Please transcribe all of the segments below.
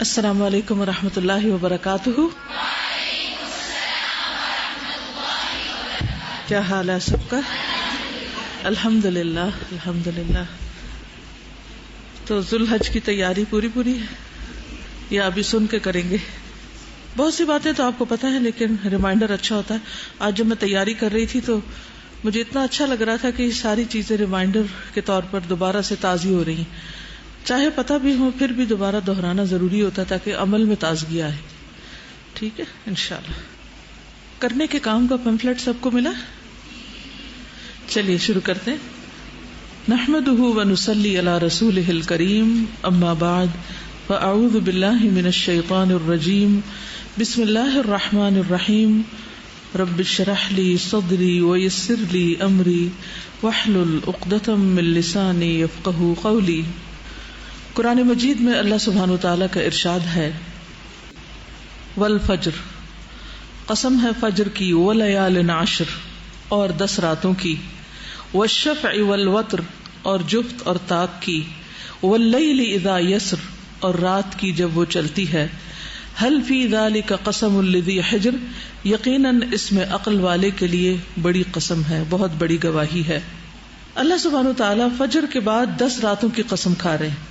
السلام علیکم ورحمۃ اللہ وبرکاتہ. کیا حال ہے سب کا؟ الحمد للہ الحمد للہ. تو ذوالحج کی تیاری پوری ہے یا ابھی سن کے کریں گے؟ بہت سی باتیں تو آپ کو پتہ ہے لیکن ریمائنڈر اچھا ہوتا ہے. آج جب میں تیاری کر رہی تھی تو مجھے اتنا اچھا لگ رہا تھا کہ یہ ساری چیزیں ریمائنڈر کے طور پر دوبارہ سے تازی ہو رہی ہیں. چاہے پتہ بھی ہو پھر بھی دوبارہ دہرانا ضروری ہوتا تاکہ عمل میں تازگی آئے. ٹھیک ہے انشاءاللہ. کرنے کے کام کا پمفلٹ سب کو ملا؟ چلیے شروع کرتے ہیں. نحمده ونصلی علی رسولہ الکریم اما بعد فاعوذ باللہ من الشیطان الرجیم بسم اللہ الرحمن الرحیم رب اشرح لی صدری ویسر لی امری واحلل عقدۃ من لسانی یفقہوا قولی. قرآن مجید میں اللہ سبحانہ وتعالی کا ارشاد ہے والفجر، قسم ہے فجر کی، ولیال عشر، اور 10 راتوں کی، والشفع والوتر، اور جفت اور طاق کی، واللیل اذا یسر، اور رات کی جب وہ چلتی ہے. هل فی ذلک قسم لذی حجر، یقیناً اس میں عقل والے کے لیے بڑی قسم ہے، بہت بڑی گواہی ہے. اللہ سبحانہ وتعالی فجر کے بعد 10 راتوں کی قسم کھا رہے ہیں.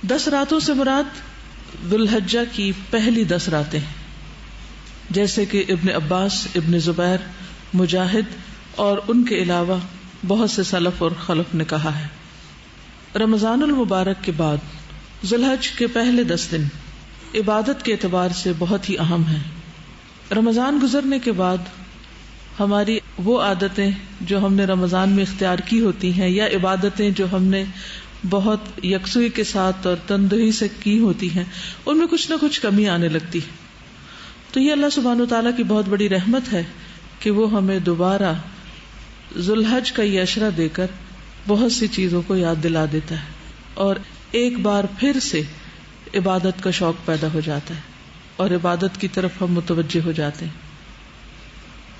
10 راتوں سے مراد ذوالحجہ کی پہلی 10 راتیں ہیں، جیسے کہ ابن عباس، ابن زبیر، مجاہد اور ان کے علاوہ بہت سے سلف اور خلف نے کہا ہے. رمضان المبارک کے بعد ذوالحج کے پہلے 10 دن عبادت کے اعتبار سے بہت ہی اہم ہیں. رمضان گزرنے کے بعد ہماری وہ عادتیں جو ہم نے رمضان میں اختیار کی ہوتی ہیں یا عبادتیں جو ہم نے بہت یکسوئی کے ساتھ اور تندہی سے کی ہوتی ہیں، ان میں کچھ نہ کچھ کمی آنے لگتی. تو یہ اللہ سبحانہ وتعالیٰ کی بہت بڑی رحمت ہے کہ وہ ہمیں دوبارہ ذوالحج کا یہ عشرہ دے کر بہت سی چیزوں کو یاد دلا دیتا ہے اور ایک بار پھر سے عبادت کا شوق پیدا ہو جاتا ہے اور عبادت کی طرف ہم متوجہ ہو جاتے ہیں.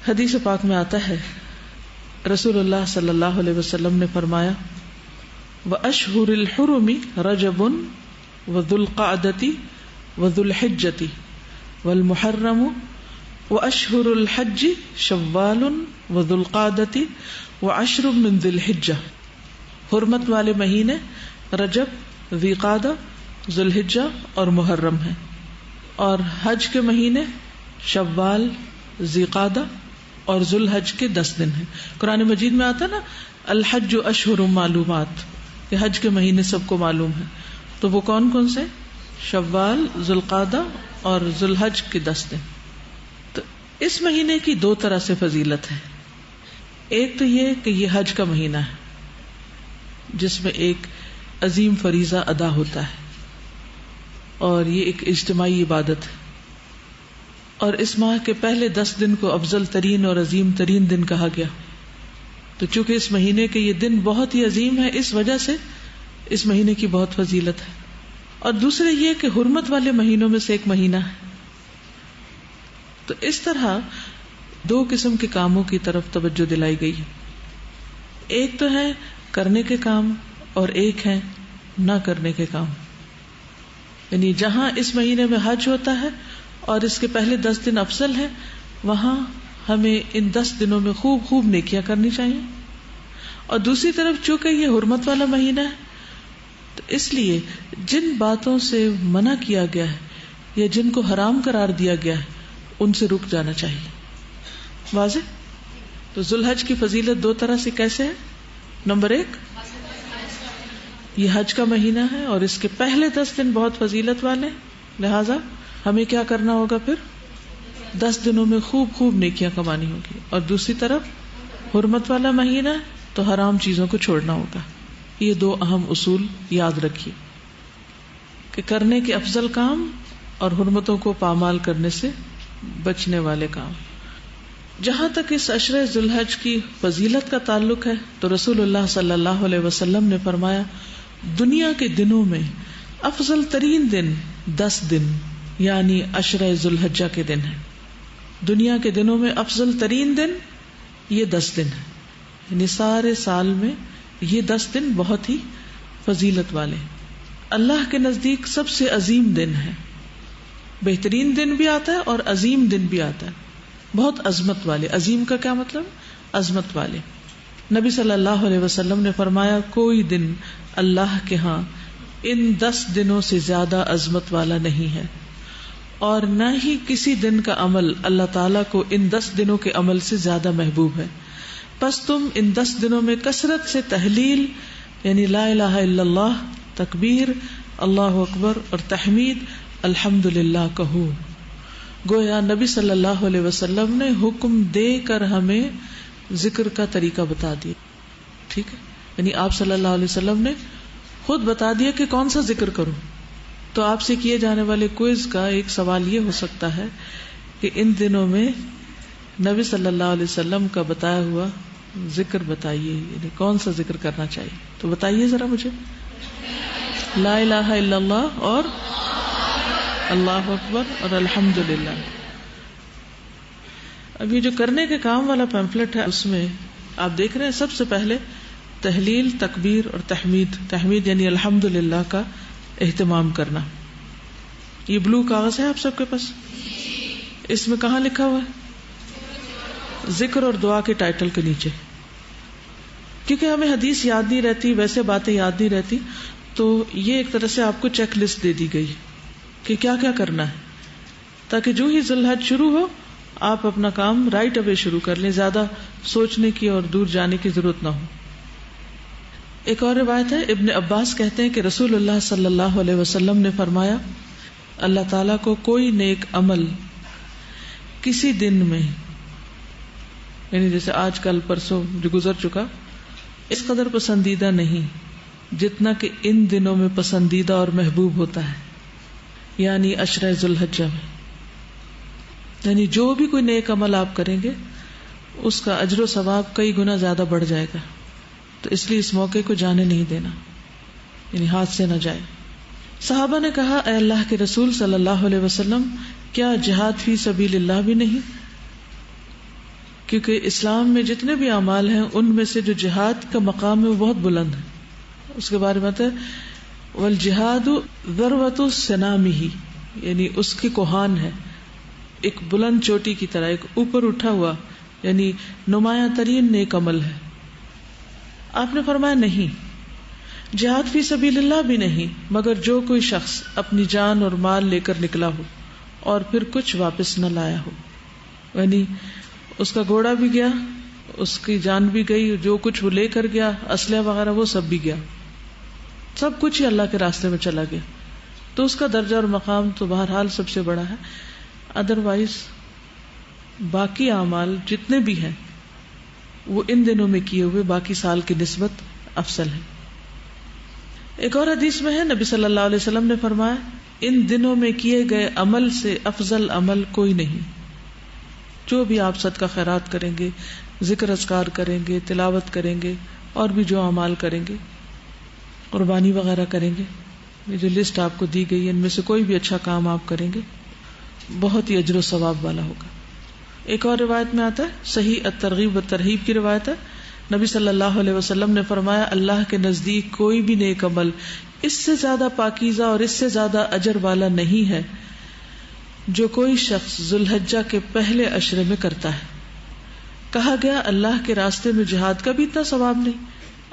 حدیث پاک میں آتا ہے رسول اللہ صلی اللہ علیہ وسلم نے فرمایا وَأَشْهُرِ الْحُرُمِ رَجَبٌ وَذُو الْقَعْدَةِ وَذُو الْحِجَّةِ وَالْمُحَرَّمُ وَأَشْهُرُ الْحَجِّ شَوَّالٌ وَذُو الْقَعْدَةِ وَعَشْرٌ مِّن ذِي الْحِجَّةِ. حرمت والے مہینے رجب، ذی قعدہ، ذو الحجہ اور محرم ہیں، اور حج کے مہینے شوال، ذی قعدہ اور ذو الحج کے 10 دن ہیں. قرآن مجید میں آتا نا الحج اشہر معلومات، کہ حج کے مہینے سب کو معلوم ہے. تو وہ کون کون سے؟ شوال، ذو القعدہ اور ذو الحج کے 10 دن. تو اس مہینے کی 2 طرح سے فضیلت ہے. ایک تو یہ کہ یہ حج کا مہینہ ہے جس میں ایک عظیم فریضہ ادا ہوتا ہے اور یہ ایک اجتماعی عبادت ہے، اور اس ماہ کے پہلے 10 دن کو افضل ترین اور عظیم ترین دن کہا گیا. تو چونکہ اس مہینے کے یہ دن بہت ہی عظیم ہے، اس وجہ سے اس مہینے کی بہت فضیلت ہے. اور دوسرے یہ کہ حرمت والے مہینوں میں سے ایک مہینہ ہے. تو اس طرح 2 قسم کے کاموں کی طرف توجہ دلائی گئی ہے. ایک تو ہے کرنے کے کام اور ایک ہے نہ کرنے کے کام. یعنی جہاں اس مہینے میں حج ہوتا ہے اور اس کے پہلے 10 دن افضل ہیں، وہاں ہمیں ان 10 دنوں میں خوب نیکیاں کرنی چاہیے. اور دوسری طرف چونکہ یہ حرمت والا مہینہ ہے تو اس لیے جن باتوں سے منع کیا گیا ہے یا جن کو حرام قرار دیا گیا ہے ان سے رک جانا چاہیے. واضح؟ تو ذوالحج کی فضیلت 2 طرح سے کیسے ہے؟ نمبر 1، یہ حج کا مہینہ ہے اور اس کے پہلے 10 دن بہت فضیلت والے، لہذا ہمیں کیا کرنا ہوگا؟ پھر 10 دنوں میں خوب نیکیاں کمانی ہوگی. اور دوسری طرف حرمت والا مہینہ تو حرام چیزوں کو چھوڑنا ہوگا. یہ 2 اہم اصول یاد رکھیے کہ کرنے کے افضل کام اور حرمتوں کو پامال کرنے سے بچنے والے کام. جہاں تک اس عشرہ ذوالحج کی فضیلت کا تعلق ہے تو رسول اللہ صلی اللہ علیہ وسلم نے فرمایا دنیا کے دنوں میں افضل ترین دن 10 دن یعنی عشرہ ذوالحجہ کے دن ہیں. دنیا کے دنوں میں افضل ترین دن یہ 10 دن ہیں. یعنی سارے سال میں یہ 10 دن بہت ہی فضیلت والے. اللہ کے نزدیک سب سے عظیم دن ہے. بہترین دن بھی آتا ہے اور عظیم دن بھی آتا ہے, بہت عظمت والے. عظیم کا کیا مطلب؟ عظمت والے. نبی صلی اللہ علیہ وسلم نے فرمایا کوئی دن اللہ کے ہاں ان 10 دنوں سے زیادہ عظمت والا نہیں ہے, اور نہ ہی کسی دن کا عمل اللہ تعالیٰ کو ان 10 دنوں کے عمل سے زیادہ محبوب ہے. پس تم ان 10 دنوں میں کثرت سے تحلیل یعنی لا الہ الا اللہ, تکبیر, اللہ اکبر اور تحمید الحمدللہ کہو. گویا نبی صلی اللہ علیہ وسلم نے حکم دے کر ہمیں ذکر کا طریقہ بتا دیا. ٹھیک ہے, یعنی آپ صلی اللہ علیہ وسلم نے خود بتا دیا کہ کون سا ذکر کروں. تو آپ سے کیے جانے والے کوئز کا ایک سوال یہ ہو سکتا ہے کہ ان دنوں میں نبی صلی اللہ علیہ وسلم کا بتایا ہوا ذکر بتائیے, یعنی کون سا ذکر کرنا چاہیے. تو بتائیے ذرا مجھے. لا الہ الا اللہ اور اللہ اکبر اور الحمدللہ. اب یہ جو کرنے کے کام والا پیمفلٹ ہے اس میں آپ دیکھ رہے ہیں سب سے پہلے تحلیل, تکبیر اور تحمید. تحمید یعنی الحمدللہ کا اہتمام کرنا. یہ بلو کاغذ ہے آپ سب کے پاس, اس میں کہاں لکھا ہوا ہے؟ ذکر اور دعا کے ٹائٹل کے نیچے. کیونکہ ہمیں حدیث یاد نہیں رہتی, ویسے باتیں یاد نہیں رہتی, تو یہ ایک طرح سے آپ کو چیک لسٹ دے دی گئی کہ کیا کیا کرنا ہے, تاکہ جو ہی ذی الحج شروع ہو آپ اپنا کام رائٹ اوے شروع کر لیں, زیادہ سوچنے کی اور دور جانے کی ضرورت نہ ہو. ایک اور روایت ہے, ابن عباس کہتے ہیں کہ رسول اللہ صلی اللہ علیہ وسلم نے فرمایا اللہ تعالیٰ کو کوئی نیک عمل کسی دن میں, یعنی جیسے آج کل پرسوں جو گزر چکا, اس قدر پسندیدہ نہیں جتنا کہ ان دنوں میں پسندیدہ اور محبوب ہوتا ہے, یعنی عشرہ ذی الحجہ میں. یعنی جو بھی کوئی نیک عمل آپ کریں گے اس کا اجر و ثواب کئی گنا زیادہ بڑھ جائے گا. تو اس لیے اس موقع کو جانے نہیں دینا, یعنی ہاتھ سے نہ جائے. صحابہ نے کہا اے اللہ کے رسول صلی اللہ علیہ وسلم, کیا جہاد فی سبیل اللہ بھی نہیں؟ کیونکہ اسلام میں جتنے بھی اعمال ہیں ان میں سے جو جہاد کا مقام ہے وہ بہت بلند ہے. اس کے بارے میں ہے والجہاد ذروۃ سنامہ, یعنی اس کی کوہان ہے, ایک بلند چوٹی کی طرح, ایک اوپر اٹھا ہوا, یعنی نمایاں ترین نیک عمل ہے. آپ نے فرمایا نہیں, جہاد فی سبیل اللہ بھی نہیں, مگر جو کوئی شخص اپنی جان اور مال لے کر نکلا ہو اور پھر کچھ واپس نہ لایا ہو, یعنی اس کا گھوڑا بھی گیا, اس کی جان بھی گئی, جو کچھ وہ لے کر گیا اسلحہ وغیرہ وہ سب بھی گیا, سب کچھ ہی اللہ کے راستے میں چلا گیا, تو اس کا درجہ اور مقام تو بہرحال سب سے بڑا ہے. ادروائز باقی اعمال جتنے بھی ہیں وہ ان دنوں میں کیے ہوئے باقی سال کی نسبت افضل ہے. ایک اور حدیث میں ہے نبی صلی اللہ علیہ وسلم نے فرمایا ان دنوں میں کیے گئے عمل سے افضل عمل کوئی نہیں. جو بھی آپ صدقہ خیرات کریں گے, ذکر اذکار کریں گے, تلاوت کریں گے, اور بھی جو اعمال کریں گے, قربانی وغیرہ کریں گے, یہ جو لسٹ آپ کو دی گئی ہے ان میں سے کوئی بھی اچھا کام آپ کریں گے بہت ہی اجر و ثواب والا ہوگا. ایک اور روایت میں آتا ہے, صحیح الترغیب والترہیب کی روایت ہے, نبی صلی اللہ علیہ وسلم نے فرمایا اللہ کے نزدیک کوئی بھی نیک عمل اس سے زیادہ پاکیزہ اور اس سے زیادہ اجر والا نہیں ہے جو کوئی شخص ذی الحجہ کے پہلے عشرے میں کرتا ہے. کہا گیا اللہ کے راستے میں جہاد کا بھی اتنا ثواب نہیں؟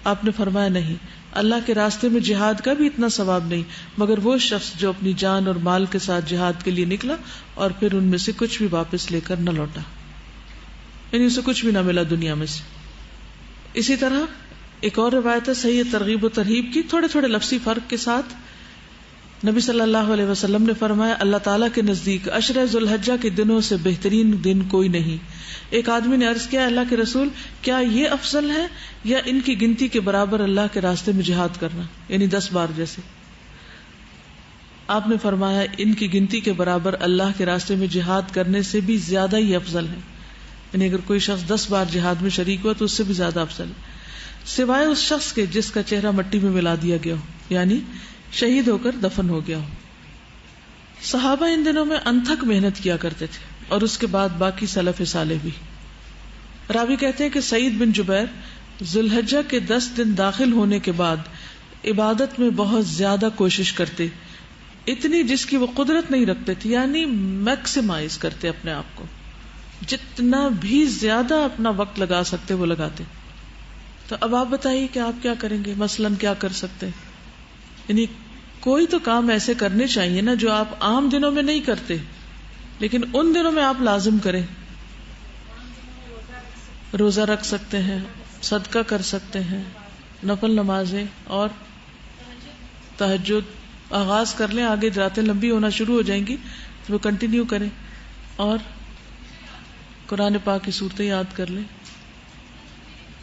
آپ نے فرمایا نہیں, اللہ کے راستے میں جہاد کا بھی اتنا ثواب نہیں, مگر وہ شخص جو اپنی جان اور مال کے ساتھ جہاد کے لیے نکلا اور پھر ان میں سے کچھ بھی واپس لے کر نہ لوٹا, یعنی اسے کچھ بھی نہ ملا دنیا میں سے. اسی طرح ایک اور روایت ہے صحیح ترغیب و ترہیب کی, تھوڑے تھوڑے لفظی فرق کے ساتھ. نبی صلی اللہ علیہ وسلم نے فرمایا اللہ تعالیٰ کے نزدیک عشرہ ذی الحجہ کے دنوں سے بہترین دن کوئی نہیں. ایک آدمی نے عرض کیا اللہ کے رسول کیا یہ افضل ہے یا ان کی گنتی کے برابر اللہ کے راستے میں جہاد کرنا, یعنی 10 بار جیسے؟ آپ نے فرمایا ان کی گنتی کے برابر اللہ کے راستے میں جہاد کرنے سے بھی زیادہ ہی افضل ہے, یعنی اگر کوئی شخص 10 بار جہاد میں شریک ہوا تو اس سے بھی زیادہ افضل ہے, سوائے اس شخص کے جس کا چہرہ مٹی میں ملا دیا گیا ہو, یعنی شہید ہو کر دفن ہو گیا ہو. صحابہ ان دنوں میں انتھک محنت کیا کرتے تھے اور اس کے بعد باقی سلف صالح بھی. راوی کہتے ہیں کہ سعید بن جبیر ذی الحجہ کے 10 دن داخل ہونے کے بعد عبادت میں بہت زیادہ کوشش کرتے، اتنی جس کی وہ قدرت نہیں رکھتے تھے، یعنی میکسیمائز کرتے اپنے آپ کو، جتنا بھی زیادہ اپنا وقت لگا سکتے وہ لگاتے. تو اب آپ بتائیے کہ آپ کیا کریں گے؟ مثلاً کیا کر سکتے ہیں؟ یعنی کوئی تو کام ایسے کرنے چاہیے نا جو آپ عام دنوں میں نہیں کرتے لیکن ان دنوں میں آپ لازم کریں. روزہ رکھ سکتے ہیں، صدقہ کر سکتے ہیں، نفل نمازیں اور تہجد آغاز کر لیں. آگے راتیں لمبی ہونا شروع ہو جائیں گی تو وہ کنٹینیو کریں، اور قرآن پاک کی صورتیں یاد کر لیں.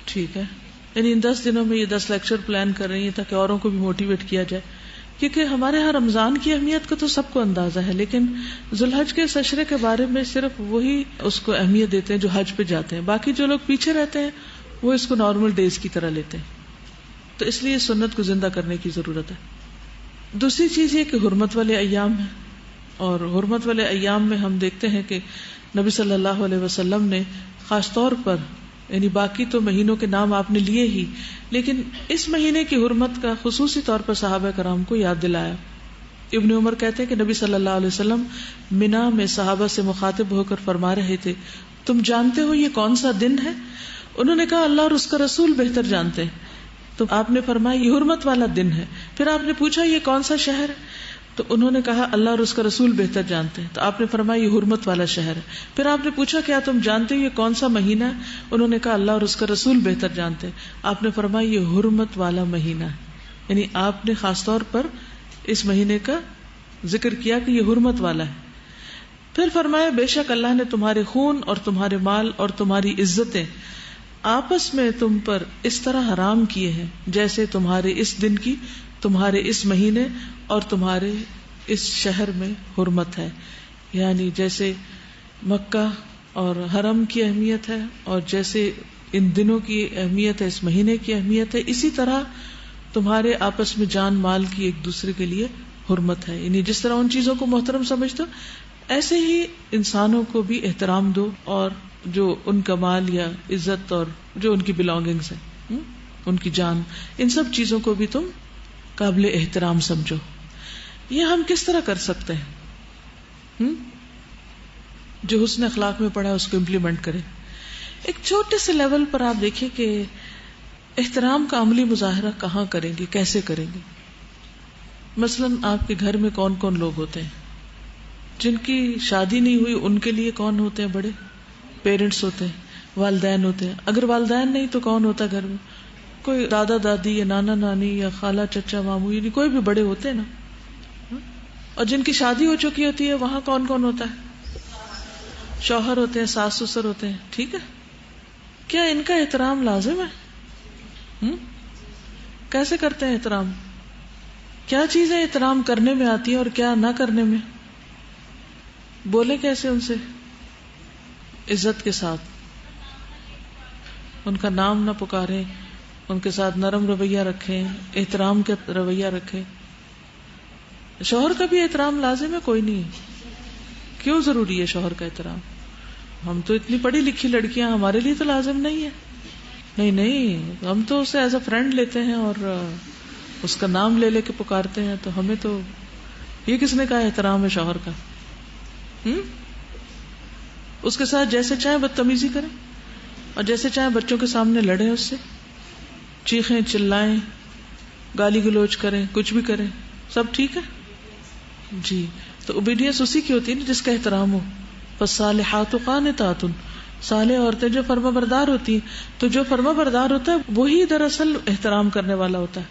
ٹھیک ہے، یعنی ان 10 دنوں میں یہ 10 لیکچر پلان کر رہی ہیں تاکہ اوروں کو بھی موٹیویٹ کیا جائے. کیونکہ ہمارے ہاں رمضان کی اہمیت کا تو سب کو اندازہ ہے، لیکن ذوالحج کے عشرے کے بارے میں صرف وہی اس کو اہمیت دیتے ہیں جو حج پہ جاتے ہیں. باقی جو لوگ پیچھے رہتے ہیں وہ اس کو نارمل ڈیز کی طرح لیتے ہیں. تو اس لیے سنت کو زندہ کرنے کی ضرورت ہے. دوسری چیز یہ کہ حرمت والے ایام ہیں، اور حرمت والے ایام میں ہم دیکھتے ہیں کہ نبی صلی اللہ علیہ وسلم نے خاص طور پر، یعنی باقی تو مہینوں کے نام آپ نے لیے ہی، لیکن اس مہینے کی حرمت کا خصوصی طور پر صحابہ کرام کو یاد دلایا. ابن عمر کہتے ہیں کہ نبی صلی اللہ علیہ وسلم منا میں صحابہ سے مخاطب ہو کر فرما رہے تھے، تم جانتے ہو یہ کون سا دن ہے؟ انہوں نے کہا اللہ اور اس کا رسول بہتر جانتے ہیں. تو آپ نے فرمایا یہ حرمت والا دن ہے. پھر آپ نے پوچھا یہ کون سا شہر ہے؟ تو انہوں نے کہا اللہ اور اس کا رسول بہتر جانتے ہیں. تو آپ نے فرمایا یہ حرمت والا شہر ہے. پھر آپ نے پوچھا کیا تم جانتے ہو یہ کون سا مہینہ ہے؟ انہوں نے کہا اللہ اور اس کا رسول بہتر جانتے ہیں. آپ نے فرمایا یہ حرمت والا مہینہ ہے. یعنی آپ نے خاص طور پر اس مہینے کا ذکر کیا کہ یہ حرمت والا ہے. پھر فرمایا بے شک اللہ نے تمہارے خون اور تمہارے مال اور تمہاری عزتیں آپس میں تم پر اس طرح حرام کیے ہیں جیسے تمہارے اس دن کی تمہارے اس مہینے اور تمہارے اس شہر میں حرمت ہے. یعنی جیسے مکہ اور حرم کی اہمیت ہے اور جیسے ان دنوں کی اہمیت ہے، اس مہینے کی اہمیت ہے، اسی طرح تمہارے آپس میں جان مال کی ایک دوسرے کے لیے حرمت ہے. یعنی جس طرح ان چیزوں کو محترم سمجھتے ہو ایسے ہی انسانوں کو بھی احترام دو، اور جو ان کا مال یا عزت اور جو ان کی بلانگنگز ہیں، ان کی جان، ان سب چیزوں کو بھی تم قابل احترام سمجھو. یہ ہم کس طرح کر سکتے ہیں؟ جو حسن اخلاق میں پڑھا اس کو امپلیمنٹ کریں. ایک چھوٹے سے لیول پر آپ دیکھیں کہ احترام کا عملی مظاہرہ کہاں کریں گے، کیسے کریں گے. مثلاً آپ کے گھر میں کون کون لوگ ہوتے ہیں؟ جن کی شادی نہیں ہوئی ان کے لیے کون ہوتے ہیں؟ بڑے پیرنٹس ہوتے ہیں، والدین ہوتے ہیں. اگر والدین نہیں تو کون ہوتا ہے گھر میں؟ کوئی دادا دادی یا نانا نانی یا خالہ چچا ماموں، یعنی کوئی بھی بڑے ہوتے ہیں نا. اور جن کی شادی ہو چکی ہوتی ہے وہاں کون کون ہوتا ہے؟ شوہر ہوتے ہیں، ساس سسر ہوتے ہیں. ٹھیک ہے، کیا ان کا احترام لازم ہے؟ کیسے کرتے ہیں احترام؟ کیا چیزیں احترام کرنے میں آتی ہیں اور کیا نہ کرنے میں؟ بولے کیسے ان سے؟ عزت کے ساتھ، ان کا نام نہ پکاریں، ان کے ساتھ نرم رویہ رکھیں، احترام کا رویہ رکھیں. شوہر کا بھی احترام لازم ہے؟ کوئی نہیں. کیوں ضروری ہے شوہر کا احترام؟ ہم تو اتنی پڑھی لکھی لڑکیاں، ہمارے لیے تو لازم نہیں ہے. نہیں، ہم تو اسے ایز اے فرینڈ لیتے ہیں اور اس کا نام لے لے کے پکارتے ہیں. تو ہمیں تو یہ کس نے کہا احترام ہے شوہر کا؟ اس کے ساتھ جیسے چاہیں بدتمیزی کریں اور جیسے چاہیں بچوں کے سامنے لڑیں، اس سے چیخیں چلائیں، گالی گلوچ کریں، کچھ بھی کریں، سب ٹھیک ہے جی. تو اوبیڈینس اسی کی ہوتی ہے جس کا احترام ہو. فالصالحات قانتات، صالح عورتیں جو فرما بردار ہوتی ہیں. تو جو فرما بردار ہوتا ہے وہی دراصل احترام کرنے والا ہوتا ہے.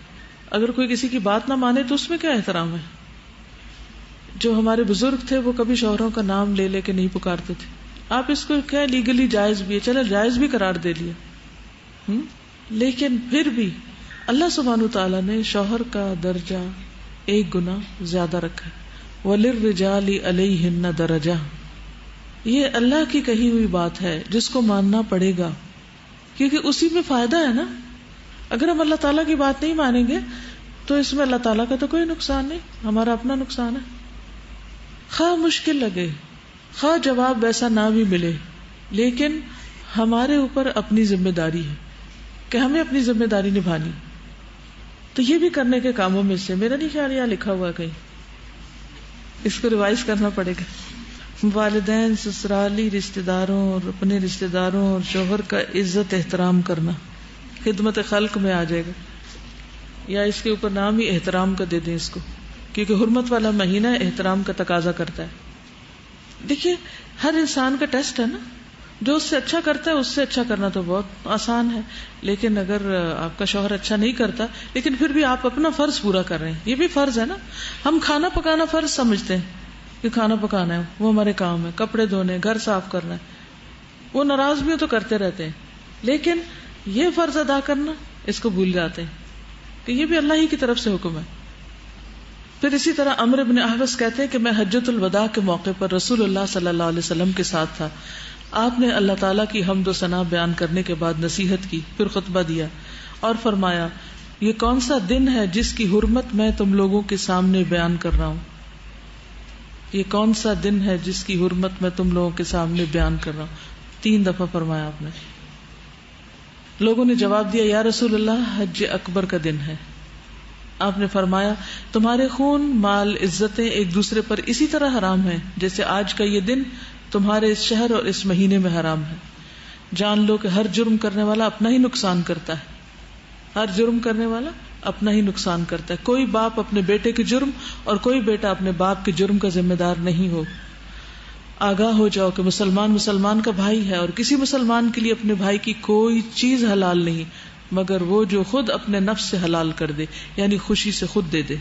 اگر کوئی کسی کی بات نہ مانے تو اس میں کیا احترام ہے؟ جو ہمارے بزرگ تھے وہ کبھی شوہروں کا نام لے لے کے نہیں پکارتے تھے. آپ اس کو کیا لیگلی جائز بھی ہے، چلے جائز بھی قرار دے لیا، لیکن پھر بھی اللہ سبحانہ تعالیٰ نے شوہر کا درجہ ایک گنا زیادہ رکھا. وَلِلرِّجَالِ عَلَيْهِنَّ دَرَجَةٌ، یہ اللہ کی کہی ہوئی بات ہے جس کو ماننا پڑے گا، کیونکہ اسی میں فائدہ ہے نا. اگر ہم اللہ تعالیٰ کی بات نہیں مانیں گے تو اس میں اللہ تعالیٰ کا تو کوئی نقصان نہیں، ہمارا اپنا نقصان ہے. خواہ مشکل لگے، خواہ جواب ویسا نہ بھی ملے، لیکن ہمارے اوپر اپنی ذمہ داری ہے کہ ہمیں اپنی ذمہ داری نبھانی. تو یہ بھی کرنے کے کاموں میں سے، میرا نہیں خیال یہاں لکھا ہوا کہیں، اس کو ریوائز کرنا پڑے گا. والدین، سسرالی رشتہ داروں اور اپنے رشتہ داروں اور شوہر کا عزت احترام کرنا خدمت خلق میں آ جائے گا، یا اس کے اوپر نام ہی احترام کا دے دیں اس کو، کیونکہ حرمت والا مہینہ احترام کا تقاضا کرتا ہے. دیکھیے ہر انسان کا ٹیسٹ ہے نا، جو اس سے اچھا کرتا ہے اس سے اچھا کرنا تو بہت آسان ہے، لیکن اگر آپ کا شوہر اچھا نہیں کرتا لیکن پھر بھی آپ اپنا فرض پورا کر رہے ہیں، یہ بھی فرض ہے نا. ہم کھانا پکانا فرض سمجھتے ہیں کہ کھانا پکانا ہے، وہ ہمارے کام ہے، کپڑے دھونے، گھر صاف کرنا ہے، وہ ناراض بھی ہو تو کرتے رہتے ہیں، لیکن یہ فرض ادا کرنا اس کو بھول جاتے ہیں کہ یہ بھی اللہ ہی کی طرف سے حکم ہے. پھر اسی طرح عمرو بن احوص کہتے ہیں کہ میں حجۃ الوداع کے موقع پر رسول اللہ صلی اللہ علیہ وسلم کے ساتھ تھا. آپ نے اللہ تعالیٰ کی حمد و ثنا بیان کرنے کے بعد نصیحت کی، پھر خطبہ دیا اور فرمایا یہ کون سا دن ہے جس کی حرمت میں تم لوگوں کے سامنے بیان کر رہا ہوں، یہ کون سا دن ہے جس کی حرمت میں تم لوگوں کے سامنے بیان کر رہا ہوں. 3 دفعہ فرمایا آپ نے. لوگوں نے جواب دیا یا رسول اللہ حج اکبر کا دن ہے. آپ نے فرمایا تمہارے خون، مال، عزتیں ایک دوسرے پر اسی طرح حرام ہیں جیسے آج کا یہ دن تمہارے اس شہر اور اس مہینے میں حرام ہے. جان لو کہ ہر جرم کرنے والا اپنا ہی نقصان کرتا ہے، ہر جرم کرنے والا اپنا ہی نقصان کرتا ہے. کوئی باپ اپنے بیٹے کے جرم اور کوئی بیٹا اپنے باپ کے جرم کا ذمہ دار نہیں ہو. آگاہ ہو جاؤ کہ مسلمان کا بھائی ہے اور کسی مسلمان کے لیے اپنے بھائی کی کوئی چیز حلال نہیں مگر وہ جو خود اپنے نفس سے حلال کر دے، یعنی خوشی سے خود دے دے.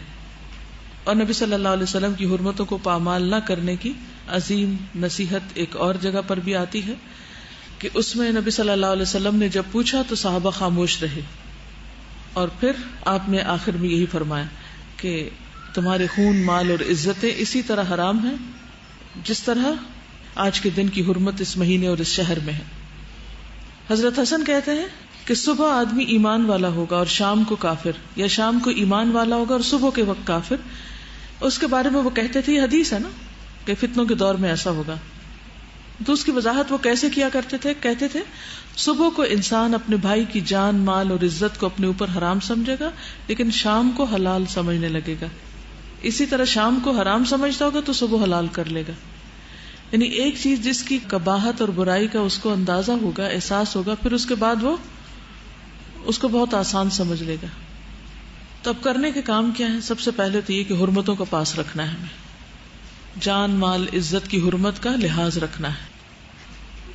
اور نبی صلی اللہ علیہ وسلم کی حرمتوں کو پامال نہ کرنے کی عظیم نصیحت ایک اور جگہ پر بھی آتی ہے کہ اس میں نبی صلی اللہ علیہ وسلم نے جب پوچھا تو صحابہ خاموش رہے، اور پھر آپ نے آخر میں یہی فرمایا کہ تمہارے خون، مال اور عزتیں اسی طرح حرام ہیں جس طرح آج کے دن کی حرمت اس مہینے اور اس شہر میں ہے. حضرت حسن کہتے ہیں کہ صبح آدمی ایمان والا ہوگا اور شام کو کافر، یا شام کو ایمان والا ہوگا اور صبح کے وقت کافر. اس کے بارے میں وہ کہتے تھے، یہ حدیث ہے نا کہ فتنوں کے دور میں ایسا ہوگا. تو اس کی وضاحت وہ کیسے کیا کرتے تھے؟ کہتے تھے صبح کو انسان اپنے بھائی کی جان، مال اور عزت کو اپنے اوپر حرام سمجھے گا، لیکن شام کو حلال سمجھنے لگے گا. اسی طرح شام کو حرام سمجھتا ہوگا تو صبح حلال کر لے گا. یعنی ایک چیز جس کی قباحت اور برائی کا اس کو اندازہ ہوگا، احساس ہوگا، پھر اس کے بعد وہ اس کو بہت آسان سمجھ لے گا. تو اب کرنے کے کام کیا ہے؟ سب سے پہلے تو یہ کہ حرمتوں کا پاس رکھنا ہے، ہمیں جان، مال، عزت کی حرمت کا لحاظ رکھنا ہے.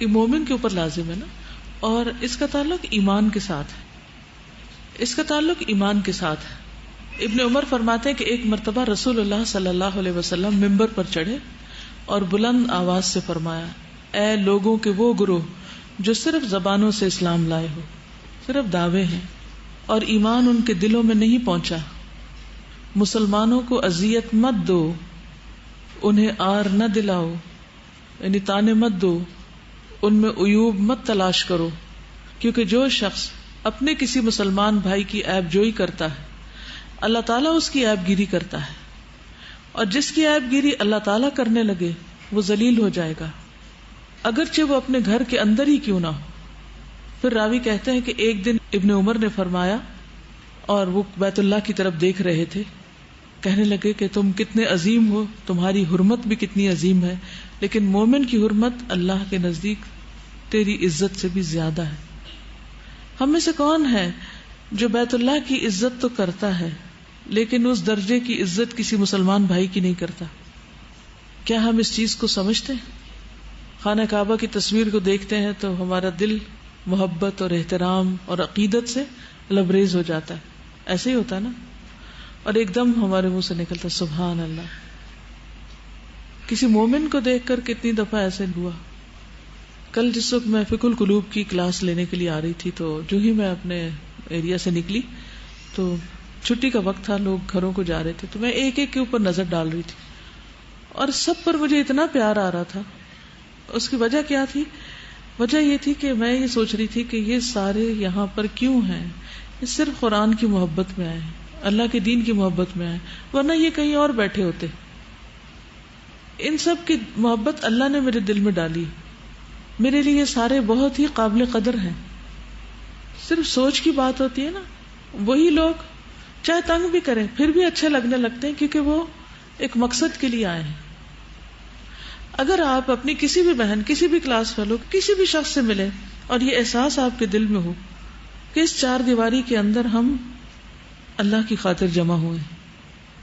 یہ مومن کے اوپر لازم ہے نا، اور اس کا تعلق ایمان کے ساتھ ہے، اس کا تعلق ایمان کے ساتھ ہے. ابن عمر فرماتے ہیں کہ ایک مرتبہ رسول اللہ صلی اللہ علیہ وسلم ممبر پر چڑھے اور بلند آواز سے فرمایا، اے لوگوں کے وہ گروہ جو صرف زبانوں سے اسلام لائے ہو، صرف دعوے ہیں اور ایمان ان کے دلوں میں نہیں پہنچا، مسلمانوں کو اذیت مت دو، انہیں آر نہ دلاؤ، یعنی تانے مت دو، ان میں عیوب مت تلاش کرو، کیونکہ جو شخص اپنے کسی مسلمان بھائی کی عیب جوئی کرتا ہے اللہ تعالیٰ اس کی عیب گیری کرتا ہے، اور جس کی عیب گیری اللہ تعالیٰ کرنے لگے وہ ذلیل ہو جائے گا، اگرچہ وہ اپنے گھر کے اندر ہی کیوں نہ ہو. پھر راوی کہتے ہیں کہ ایک دن ابن عمر نے فرمایا اور وہ بیت اللہ کی طرف دیکھ رہے تھے، کہنے لگے کہ تم کتنے عظیم ہو، تمہاری حرمت بھی کتنی عظیم ہے، لیکن مومن کی حرمت اللہ کے نزدیک تیری عزت سے بھی زیادہ ہے. ہم میں سے کون ہے جو بیت اللہ کی عزت تو کرتا ہے لیکن اس درجے کی عزت کسی مسلمان بھائی کی نہیں کرتا؟ کیا ہم اس چیز کو سمجھتے ہیں؟ خانہ کعبہ کی تصویر کو دیکھتے ہیں تو ہمارا دل محبت اور احترام اور عقیدت سے لبریز ہو جاتا ہے. ایسے ہی ہوتا ہے نا، اور ایک دم ہمارے منہ سے نکلتا سبحان اللہ. کسی مومن کو دیکھ کر کتنی دفعہ ایسے ہوا. کل جس وقت میں فقہ القلوب کی کلاس لینے کے لیے آ رہی تھی تو جو ہی میں اپنے ایریا سے نکلی تو چھٹی کا وقت تھا، لوگ گھروں کو جا رہے تھے، تو میں ایک ایک کے اوپر نظر ڈال رہی تھی اور سب پر مجھے اتنا پیار آ رہا تھا. اس کی وجہ کیا تھی؟ وجہ یہ تھی کہ میں یہ سوچ رہی تھی کہ یہ سارے یہاں پر کیوں ہیں؟ یہ صرف قرآن کی محبت میں آئے ہیں، اللہ کے دین کی محبت میں آئے، ورنہ یہ کہیں اور بیٹھے ہوتے. ان سب کی محبت اللہ نے میرے دل میں ڈالی. میرے لیے یہ سارے بہت ہی قابل قدر ہیں. صرف سوچ کی بات ہوتی ہے نا. وہی لوگ چاہے تنگ بھی کریں پھر بھی اچھے لگنے لگتے ہیں، کیونکہ وہ ایک مقصد کے لیے آئے ہیں. اگر آپ اپنی کسی بھی بہن، کسی بھی کلاس فیلو، کسی بھی شخص سے ملیں اور یہ احساس آپ کے دل میں ہو کہ اس چار دیواری کے اندر ہم اللہ کی خاطر جمع ہوئے،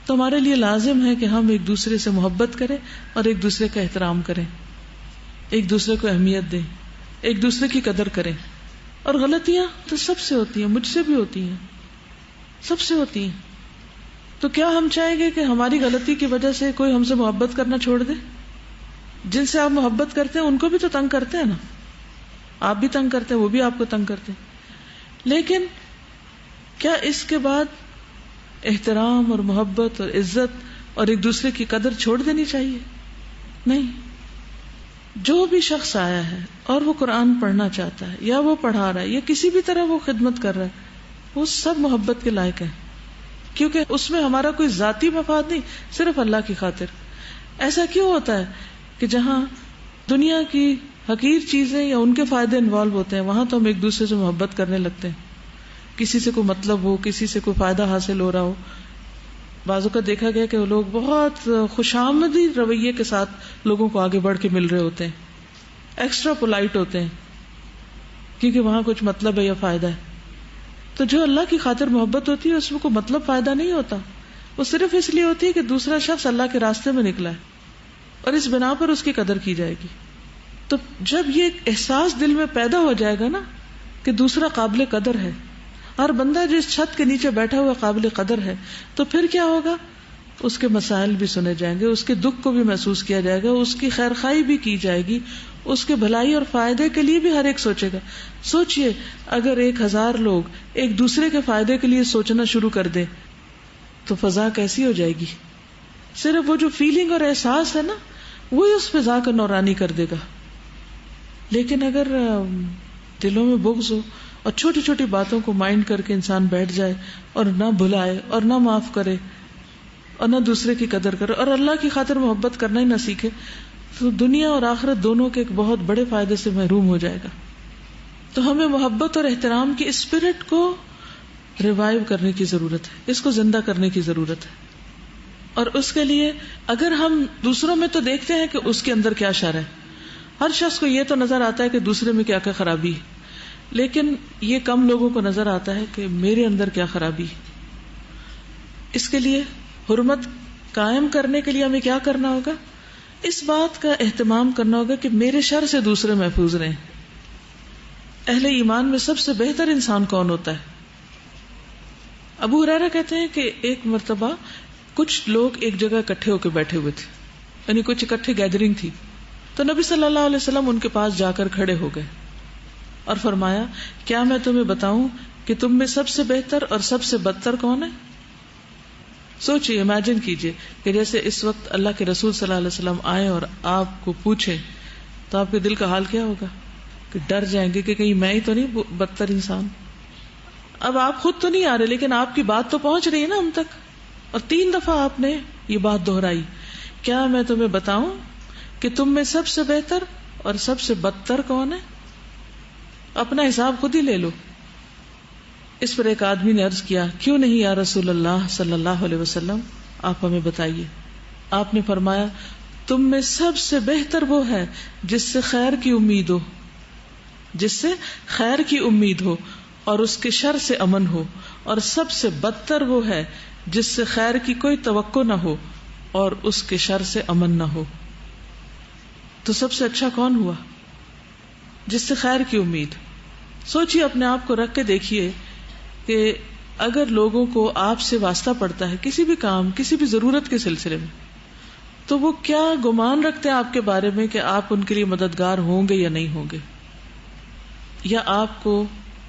تو ہمارے لیے لازم ہے کہ ہم ایک دوسرے سے محبت کریں اور ایک دوسرے کا احترام کریں، ایک دوسرے کو اہمیت دیں، ایک دوسرے کی قدر کریں. اور غلطیاں تو سب سے ہوتی ہیں، مجھ سے بھی ہوتی ہیں، سب سے ہوتی ہیں. تو کیا ہم چاہیں گے کہ ہماری غلطی کی وجہ سے کوئی ہم سے محبت کرنا چھوڑ دے؟ جن سے آپ محبت کرتے ہیں ان کو بھی تو تنگ کرتے ہیں نا، آپ بھی تنگ کرتے ہیں، وہ بھی آپ کو تنگ کرتے ہیں. لیکن کیا اس کے بعد احترام اور محبت اور عزت اور ایک دوسرے کی قدر چھوڑ دینی چاہیے؟ نہیں. جو بھی شخص آیا ہے اور وہ قرآن پڑھنا چاہتا ہے یا وہ پڑھا رہا ہے یا کسی بھی طرح وہ خدمت کر رہا ہے، وہ سب محبت کے لائق ہیں، کیونکہ اس میں ہمارا کوئی ذاتی مفاد نہیں، صرف اللہ کی خاطر. ایسا کیوں ہوتا ہے کہ جہاں دنیا کی حقیر چیزیں یا ان کے فائدے انوالو ہوتے ہیں وہاں تو ہم ایک دوسرے سے محبت کرنے لگتے ہیں، کسی سے کوئی مطلب ہو، کسی سے کوئی فائدہ حاصل ہو رہا ہو. بعضوں کا دیکھا گیا کہ وہ لوگ بہت خوشامدی رویے کے ساتھ لوگوں کو آگے بڑھ کے مل رہے ہوتے ہیں، ایکسٹرا پولائٹ ہوتے ہیں، کیونکہ وہاں کچھ مطلب ہے یا فائدہ ہے. تو جو اللہ کی خاطر محبت ہوتی ہے اس میں کوئی مطلب فائدہ نہیں ہوتا، وہ صرف اس لیے ہوتی ہے کہ دوسرا شخص اللہ کے راستے میں نکلا ہے اور اس بنا پر اس کی قدر کی جائے گی. تو جب یہ احساس دل میں پیدا ہو جائے گا نا کہ دوسرا قابل قدر ہے، ہر بندہ جو اس چھت کے نیچے بیٹھا ہوا قابل قدر ہے، تو پھر کیا ہوگا؟ اس کے مسائل بھی سنے جائیں گے، اس کے دکھ کو بھی محسوس کیا جائے گا، اس کی خیر خواہی بھی کی جائے گی، اس کے بھلائی اور فائدے کے لیے بھی ہر ایک سوچے گا. سوچئے اگر 1000 لوگ ایک دوسرے کے فائدے کے لیے سوچنا شروع کر دیں تو فضا کیسی ہو جائے گی. صرف وہ جو فیلنگ اور احساس ہے نا وہی اس فضا کو نورانی کر دے گا. لیکن اگر دلوں میں بغض ہو اور چھوٹی چھوٹی باتوں کو مائنڈ کر کے انسان بیٹھ جائے اور نہ بھلائے اور نہ معاف کرے اور نہ دوسرے کی قدر کرے اور اللہ کی خاطر محبت کرنا ہی نہ سیکھے، تو دنیا اور آخرت دونوں کے ایک بہت بڑے فائدے سے محروم ہو جائے گا. تو ہمیں محبت اور احترام کی اسپرٹ کو ریوائیو کرنے کی ضرورت ہے، اس کو زندہ کرنے کی ضرورت ہے. اور اس کے لیے اگر ہم دوسروں میں تو دیکھتے ہیں کہ اس کے اندر کیا شر ہے، ہر شخص کو یہ تو نظر آتا ہے کہ دوسرے میں کیا کیا خرابی ہے، لیکن یہ کم لوگوں کو نظر آتا ہے کہ میرے اندر کیا خرابی ہے. اس کے لیے حرمت قائم کرنے کے لیے ہمیں کیا کرنا ہوگا؟ اس بات کا اہتمام کرنا ہوگا کہ میرے شر سے دوسرے محفوظ رہیں. اہل ایمان میں سب سے بہتر انسان کون ہوتا ہے؟ ابو ہریرہ کہتے ہیں کہ ایک مرتبہ کچھ لوگ ایک جگہ اکٹھے ہو کے بیٹھے ہوئے تھے، یعنی کچھ اکٹھے گیدرنگ تھی، تو نبی صلی اللہ علیہ وسلم ان کے پاس جا کر کھڑے ہو گئے اور فرمایا، کیا میں تمہیں بتاؤں کہ تم میں سب سے بہتر اور سب سے بدتر کون ہے؟ سوچئے، امیجن کیجئے کہ جیسے اس وقت اللہ کے رسول صلی اللہ علیہ وسلم آئے اور آپ کو پوچھیں تو آپ کے دل کا حال کیا ہوگا؟ کہ ڈر جائیں گے کہ کہیں میں ہی تو نہیں بدتر انسان. اب آپ خود تو نہیں آ رہے لیکن آپ کی بات تو پہنچ رہی ہے نا ہم تک، اور 3 دفعہ آپ نے یہ بات دہرائی، کیا میں تمہیں بتاؤں کہ تم میں سب سے بہتر اور سب سے بدتر کون ہے؟ اپنا حساب خود ہی لے لو. اس پر ایک آدمی نے عرض کیا، کیوں نہیں یا رسول اللہ صلی اللہ علیہ وسلم، آپ ہمیں بتائیے. آپ نے فرمایا، تم میں سب سے بہتر وہ ہے جس سے خیر کی امید ہو، جس سے خیر کی امید ہو اور اس کے شر سے امن ہو، اور سب سے بدتر وہ ہے جس سے خیر کی کوئی توقع نہ ہو اور اس کے شر سے امن نہ ہو. تو سب سے اچھا کون ہوا؟ جس سے خیر کی امید. سوچئے، اپنے آپ کو رکھ کے دیکھیے کہ اگر لوگوں کو آپ سے واسطہ پڑتا ہے کسی بھی کام، کسی بھی ضرورت کے سلسلے میں، تو وہ کیا گمان رکھتے ہیں آپ کے بارے میں کہ آپ ان کے لیے مددگار ہوں گے یا نہیں ہوں گے، یا آپ کو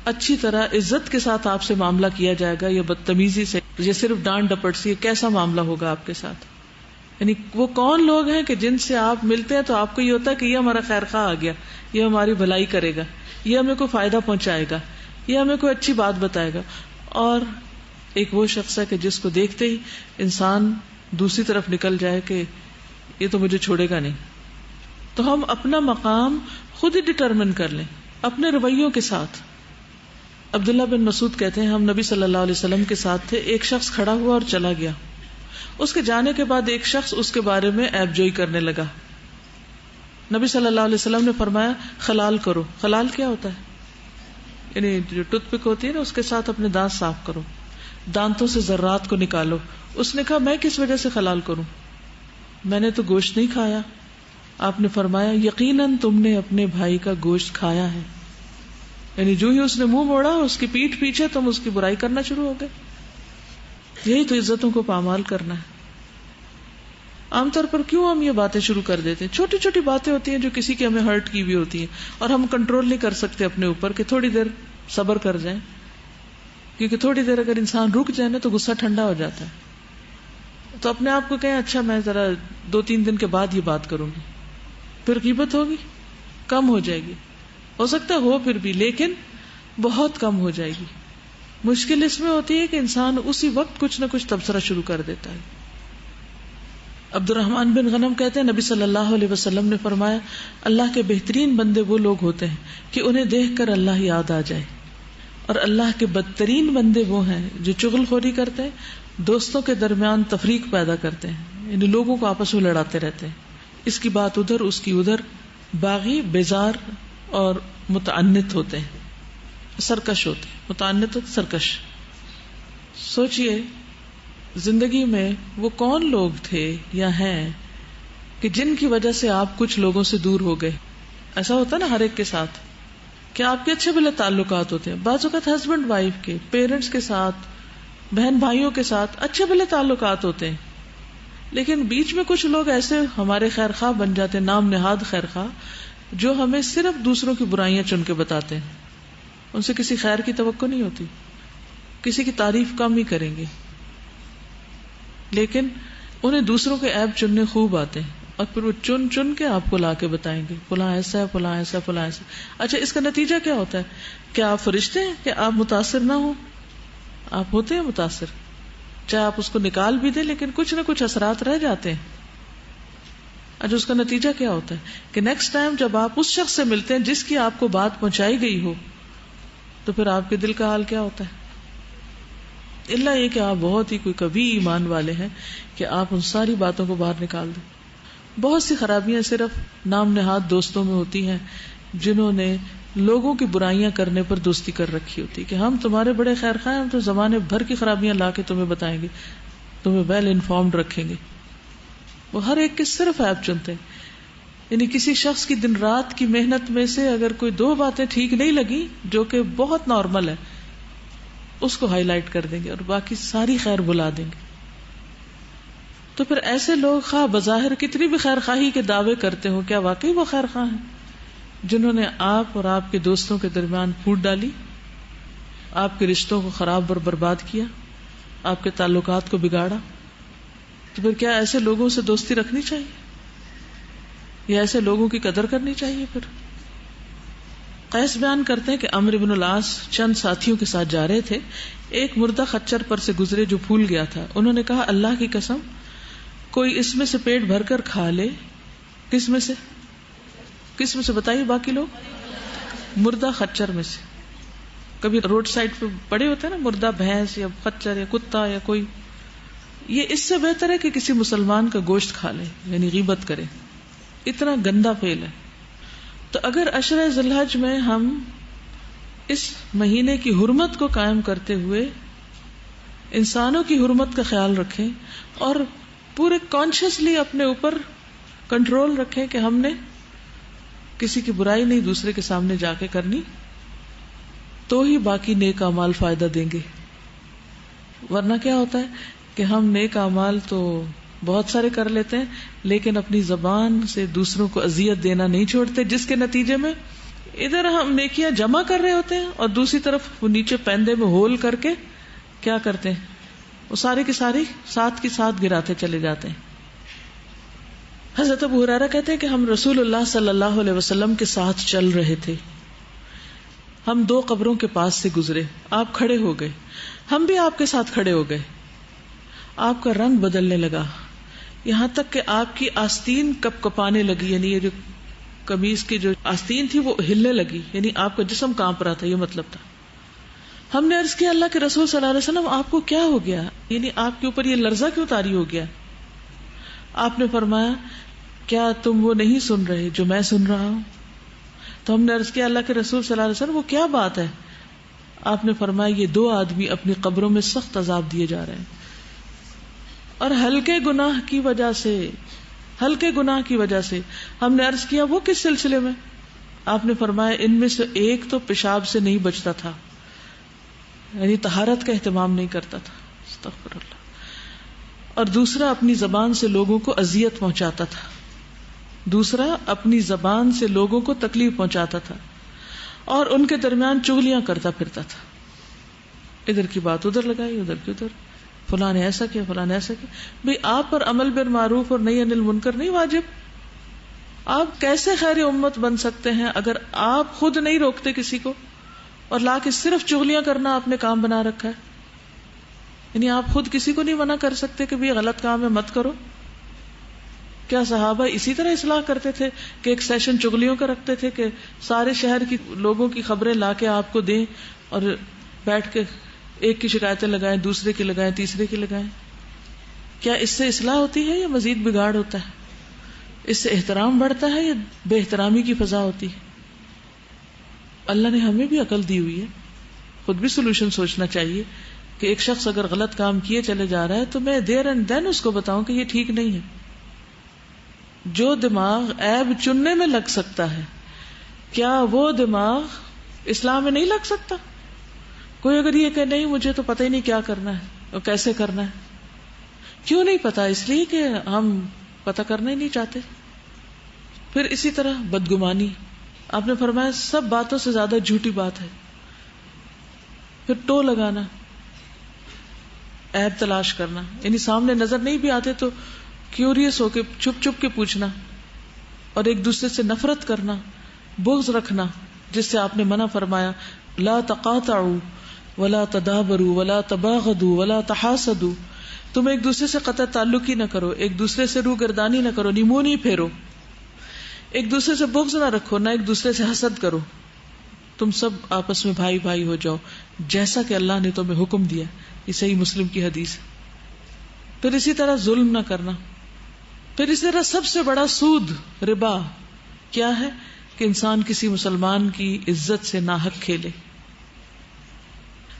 اچھی طرح عزت کے ساتھ آپ سے معاملہ کیا جائے گا یا بدتمیزی سے یا صرف ڈانٹ ڈپٹ سے؟ کیسا معاملہ ہوگا آپ کے ساتھ؟ یعنی وہ کون لوگ ہیں کہ جن سے آپ ملتے ہیں تو آپ کو یہ ہوتا ہے کہ یہ ہمارا خیر خواہ آ گیا، یہ ہماری بھلائی کرے گا، یہ ہمیں کوئی فائدہ پہنچائے گا، یہ ہمیں کوئی اچھی بات بتائے گا. اور ایک وہ شخص ہے کہ جس کو دیکھتے ہی انسان دوسری طرف نکل جائے کہ یہ تو مجھے چھوڑے گا نہیں. تو ہم اپنا مقام خود ہی ڈٹرمن کر لیں اپنے رویوں کے ساتھ. عبداللہ بن مسعود کہتے ہیں ہم نبی صلی اللہ علیہ وسلم کے ساتھ تھے، ایک شخص کھڑا ہوا اور چلا گیا، اس کے جانے کے بعد ایک شخص اس کے بارے میں عیب جوئی کرنے لگا. نبی صلی اللہ علیہ وسلم نے فرمایا خلال کرو. خلال کیا ہوتا ہے؟ یعنی جو ٹوتھ پک ہوتی ہے نا اس کے ساتھ اپنے دانت صاف کرو، دانتوں سے ذرات کو نکالو. اس نے کہا میں کس وجہ سے خلال کروں، میں نے تو گوشت نہیں کھایا. آپ نے فرمایا یقیناً تم نے اپنے بھائی کا گوشت کھایا ہے. یعنی جو ہی اس نے منہ موڑا اس کی پیٹھ پیچھے تم اس کی برائی کرنا شروع ہو گئے. یہی تو عزتوں کو پامال کرنا ہے. عام طور پر کیوں ہم یہ باتیں شروع کر دیتے ہیں؟ چھوٹی چھوٹی باتیں ہوتی ہیں جو کسی کی ہمیں ہرٹ کی بھی ہوتی ہیں اور ہم کنٹرول نہیں کر سکتے اپنے اوپر کہ تھوڑی دیر صبر کر جائیں، کیونکہ تھوڑی دیر اگر انسان رک جائے نا تو غصہ ٹھنڈا ہو جاتا ہے. تو اپنے آپ کو کہیں اچھا میں ذرا 2-3 دن کے بعد یہ بات کروں گی، پھر غیبت ہوگی، کم ہو جائے گی. ہو سکتا ہے ہو پھر بھی، لیکن بہت کم ہو جائے گی. مشکل اس میں ہوتی ہے کہ انسان اسی وقت کچھ نہ کچھ تبصرہ شروع کر دیتا ہے. عبد الرحمن بن غنم کہتے ہیں نبی صلی اللہ علیہ وسلم نے فرمایا اللہ کے بہترین بندے وہ لوگ ہوتے ہیں کہ انہیں دیکھ کر اللہ یاد آ جائے، اور اللہ کے بدترین بندے وہ ہیں جو چغل خوری کرتے ہیں، دوستوں کے درمیان تفریق پیدا کرتے ہیں، یعنی لوگوں کو آپس میں لڑاتے رہتے ہیں، اس کی بات ادھر اس کی ادھر، باغی بیزار اور متعنت ہوتے ہیں، سرکش ہوتے ہیں. متعنت سرکش. سوچئے زندگی میں وہ کون لوگ تھے یا ہیں کہ جن کی وجہ سے آپ کچھ لوگوں سے دور ہو گئے. ایسا ہوتا ہے نا ہر ایک کے ساتھ کہ آپ کے اچھے بھلے تعلقات ہوتے ہیں، بعض اوقات ہسبینڈ وائف کے، پیرنٹس کے ساتھ، بہن بھائیوں کے ساتھ اچھے بھلے تعلقات ہوتے ہیں، لیکن بیچ میں کچھ لوگ ایسے ہمارے خیر خواہ بن جاتے ہیں، نام نہاد خیر خواہ، جو ہمیں صرف دوسروں کی برائیاں چن کے بتاتے ہیں. ان سے کسی خیر کی توقع نہیں ہوتی، کسی کی تعریف کم ہی کریں گے، لیکن انہیں دوسروں کے عیب چننے خوب آتے ہیں، اور پھر وہ چن چن کے آپ کو لا کے بتائیں گے فلاں ایسا ہے، فلاں ایسا، فلاں ایسا. اچھا اس کا نتیجہ کیا ہوتا ہے؟ کیا آپ فرشتے ہیں کہ آپ متاثر نہ ہوں؟ آپ ہوتے ہیں متاثر، چاہے آپ اس کو نکال بھی دیں لیکن کچھ نہ کچھ اثرات رہ جاتے ہیں. اچھا اس کا نتیجہ کیا ہوتا ہے کہ نیکسٹ ٹائم جب آپ اس شخص سے ملتے ہیں جس کی آپ کو بات پہنچائی گئی ہو تو پھر آپ کے دل کا حال کیا ہوتا ہے؟ اللہ یہ کہ آپ بہت ہی کوئی کبھی ایمان والے ہیں کہ آپ ان ساری باتوں کو باہر نکال دیں. بہت سی خرابیاں صرف نام نہاد دوستوں میں ہوتی ہیں جنہوں نے لوگوں کی برائیاں کرنے پر دوستی کر رکھی ہوتی کہ ہم تمہارے بڑے خیر خواہ ہیں، ہم تو زمانے بھر کی خرابیاں لا کے تمہیں بتائیں گے، تمہیں ویل انفارمڈ رکھیں گے. وہ ہر ایک کے صرف عیب چنتے ہیں. یعنی کسی شخص کی دن رات کی محنت میں سے اگر کوئی 2 باتیں ٹھیک نہیں لگی جو کہ بہت نارمل ہے، اس کو ہائی لائٹ کر دیں گے اور باقی ساری خیر بلا دیں گے. تو پھر ایسے لوگ خواہ بظاہر کتنی بھی خیر خواہی کے دعوے کرتے ہوں، کیا واقعی وہ خیر خواہ ہیں جنہوں نے آپ اور آپ کے دوستوں کے درمیان پھوٹ ڈالی، آپ کے رشتوں کو خراب اور برباد کیا، آپ کے تعلقات کو بگاڑا؟ تو پھر کیا ایسے لوگوں سے دوستی رکھنی چاہیے یا ایسے لوگوں کی قدر کرنی چاہیے؟ پھر قیس بیان کرتے ہیں کہ عمرو بن العاص چند ساتھیوں کے ساتھ جا رہے تھے، ایک مردہ خچر پر سے گزرے جو پھول گیا تھا. انہوں نے کہا اللہ کی قسم کوئی اس میں سے پیٹ بھر کر کھا لے. کس میں سے بتائیے باقی لوگ؟ مردہ خچر میں سے. کبھی روڈ سائڈ پہ پڑے ہوتے ہیں نا مردہ بھینس یا خچر یا کتا یا کوئی، یہ اس سے بہتر ہے کہ کسی مسلمان کا گوشت کھا لے، یعنی غیبت کرے. اتنا گندا فعل ہے. تو اگر عشرہ ذی الحج میں ہم اس مہینے کی حرمت کو قائم کرتے ہوئے انسانوں کی حرمت کا خیال رکھیں اور پورے کانشیسلی اپنے اوپر کنٹرول رکھیں کہ ہم نے کسی کی برائی نہیں دوسرے کے سامنے جا کے کرنی، تو ہی باقی نیک اعمال فائدہ دیں گے. ورنہ کیا ہوتا ہے کہ ہم نیک اعمال تو بہت سارے کر لیتے ہیں لیکن اپنی زبان سے دوسروں کو اذیت دینا نہیں چھوڑتے، جس کے نتیجے میں ادھر ہم نیکیاں جمع کر رہے ہوتے ہیں اور دوسری طرف وہ نیچے پیندے میں ہول کر کے کیا کرتے ہیں، وہ ساری کی ساری ساتھ کی ساتھ گراتے چلے جاتے ہیں. حضرت ابو ہریرہ کہتے ہیں کہ ہم رسول اللہ صلی اللہ علیہ وسلم کے ساتھ چل رہے تھے، ہم 2 قبروں کے پاس سے گزرے، آپ کھڑے ہو گئے، ہم بھی آپ کے ساتھ کھڑے ہو گئے. آپ کا رنگ بدلنے لگا یہاں تک کہ آپ کی آستین کپ کپانے لگی، یعنی یہ جو قمیض کی جو آستین تھی وہ ہلنے لگی، یعنی آپ کا جسم کانپ رہا تھا، یہ مطلب تھا. ہم نے عرض کیا اللہ کے رسول صلی اللہ علیہ وسلم آپ کو کیا ہو گیا، یعنی آپ کے اوپر یہ لرزہ کیوں طاری ہو گیا؟ آپ نے فرمایا کیا تم وہ نہیں سن رہے جو میں سن رہا ہوں؟ تو ہم نے عرض کیا اللہ کے رسول صلی اللہ علیہ وسلم وہ کیا بات ہے؟ آپ نے فرمایا یہ 2 آدمی اپنی قبروں میں سخت عذاب دیے جا رہے ہیں، اور ہلکے گناہ کی وجہ سے. ہم نے عرض کیا وہ کس سلسلے میں؟ آپ نے فرمایا ان میں سے ایک تو پیشاب سے نہیں بچتا تھا، یعنی طہارت کا اہتمام نہیں کرتا تھا، استغفر اللہ، اور دوسرا اپنی زبان سے لوگوں کو اذیت پہنچاتا تھا، تکلیف پہنچاتا تھا، اور ان کے درمیان چغلیاں کرتا پھرتا تھا، ادھر کی بات ادھر لگائی، ادھر کی ادھر، فلاں نے ایسا کیا، فلاں نے ایسا کیا. بھئی آپ پر عمل بالمعروف اور نہی عن المنکر نہیں واجب؟ آپ کیسے خیر امت بن سکتے ہیں اگر آپ خود نہیں روکتے کسی کو، اور لا کے صرف چغلیاں کرنا آپ نے کام بنا رکھا ہے؟ یعنی آپ خود کسی کو نہیں منع کر سکتے کہ بھی غلط کام ہے مت کرو؟ کیا صحابہ اسی طرح اصلاح کرتے تھے کہ ایک سیشن چغلیوں کا رکھتے تھے کہ سارے شہر کی لوگوں کی خبریں لا کے آپ کو دیں اور بیٹھ کے ایک کی شکایتیں لگائیں، دوسرے کی لگائیں، تیسرے کی لگائیں؟ کیا اس سے اصلاح ہوتی ہے یا مزید بگاڑ ہوتا ہے؟ اس سے احترام بڑھتا ہے یا بے احترامی کی فضا ہوتی ہے؟ اللہ نے ہمیں بھی عقل دی ہوئی ہے، خود بھی سولوشن سوچنا چاہیے کہ ایک شخص اگر غلط کام کیے چلے جا رہا ہے تو میں دیر اینڈ دین اس کو بتاؤں کہ یہ ٹھیک نہیں ہے. جو دماغ عیب چننے میں لگ سکتا ہے، کیا وہ دماغ اسلام میں نہیں لگ سکتا؟ کوئی اگر یہ کہ نہیں مجھے تو پتہ ہی نہیں کیا کرنا ہے اور کیسے کرنا ہے. کیوں نہیں پتا؟ اس لیے کہ ہم پتہ کرنا ہی نہیں چاہتے. پھر اسی طرح بدگمانی، آپ نے فرمایا سب باتوں سے زیادہ جھوٹی بات ہے. پھر ٹو لگانا، عیب تلاش کرنا، یعنی سامنے نظر نہیں بھی آتے تو کیوریس ہو کے چھپ چھپ کے پوچھنا، اور ایک دوسرے سے نفرت کرنا، بغض رکھنا، جس سے آپ نے منع فرمایا لا تقاطعوا ولا تدابروا ولا تباغضوا ولا تحاسدوا، تم ایک دوسرے سے قطع تعلق ہی نہ کرو، ایک دوسرے سے روگردانی نہ کرو، منہ نہیں پھیرو، ایک دوسرے سے بغض نہ رکھو، نہ ایک دوسرے سے حسد کرو، تم سب آپس میں بھائی بھائی ہو جاؤ جیسا کہ اللہ نے تمہیں حکم دیا. یہ صحیح مسلم کی حدیث. پھر اسی طرح ظلم نہ کرنا. پھر اسی طرح سب سے بڑا سود ربا کیا ہے کہ انسان کسی مسلمان کی عزت سے ناحق کھیلے.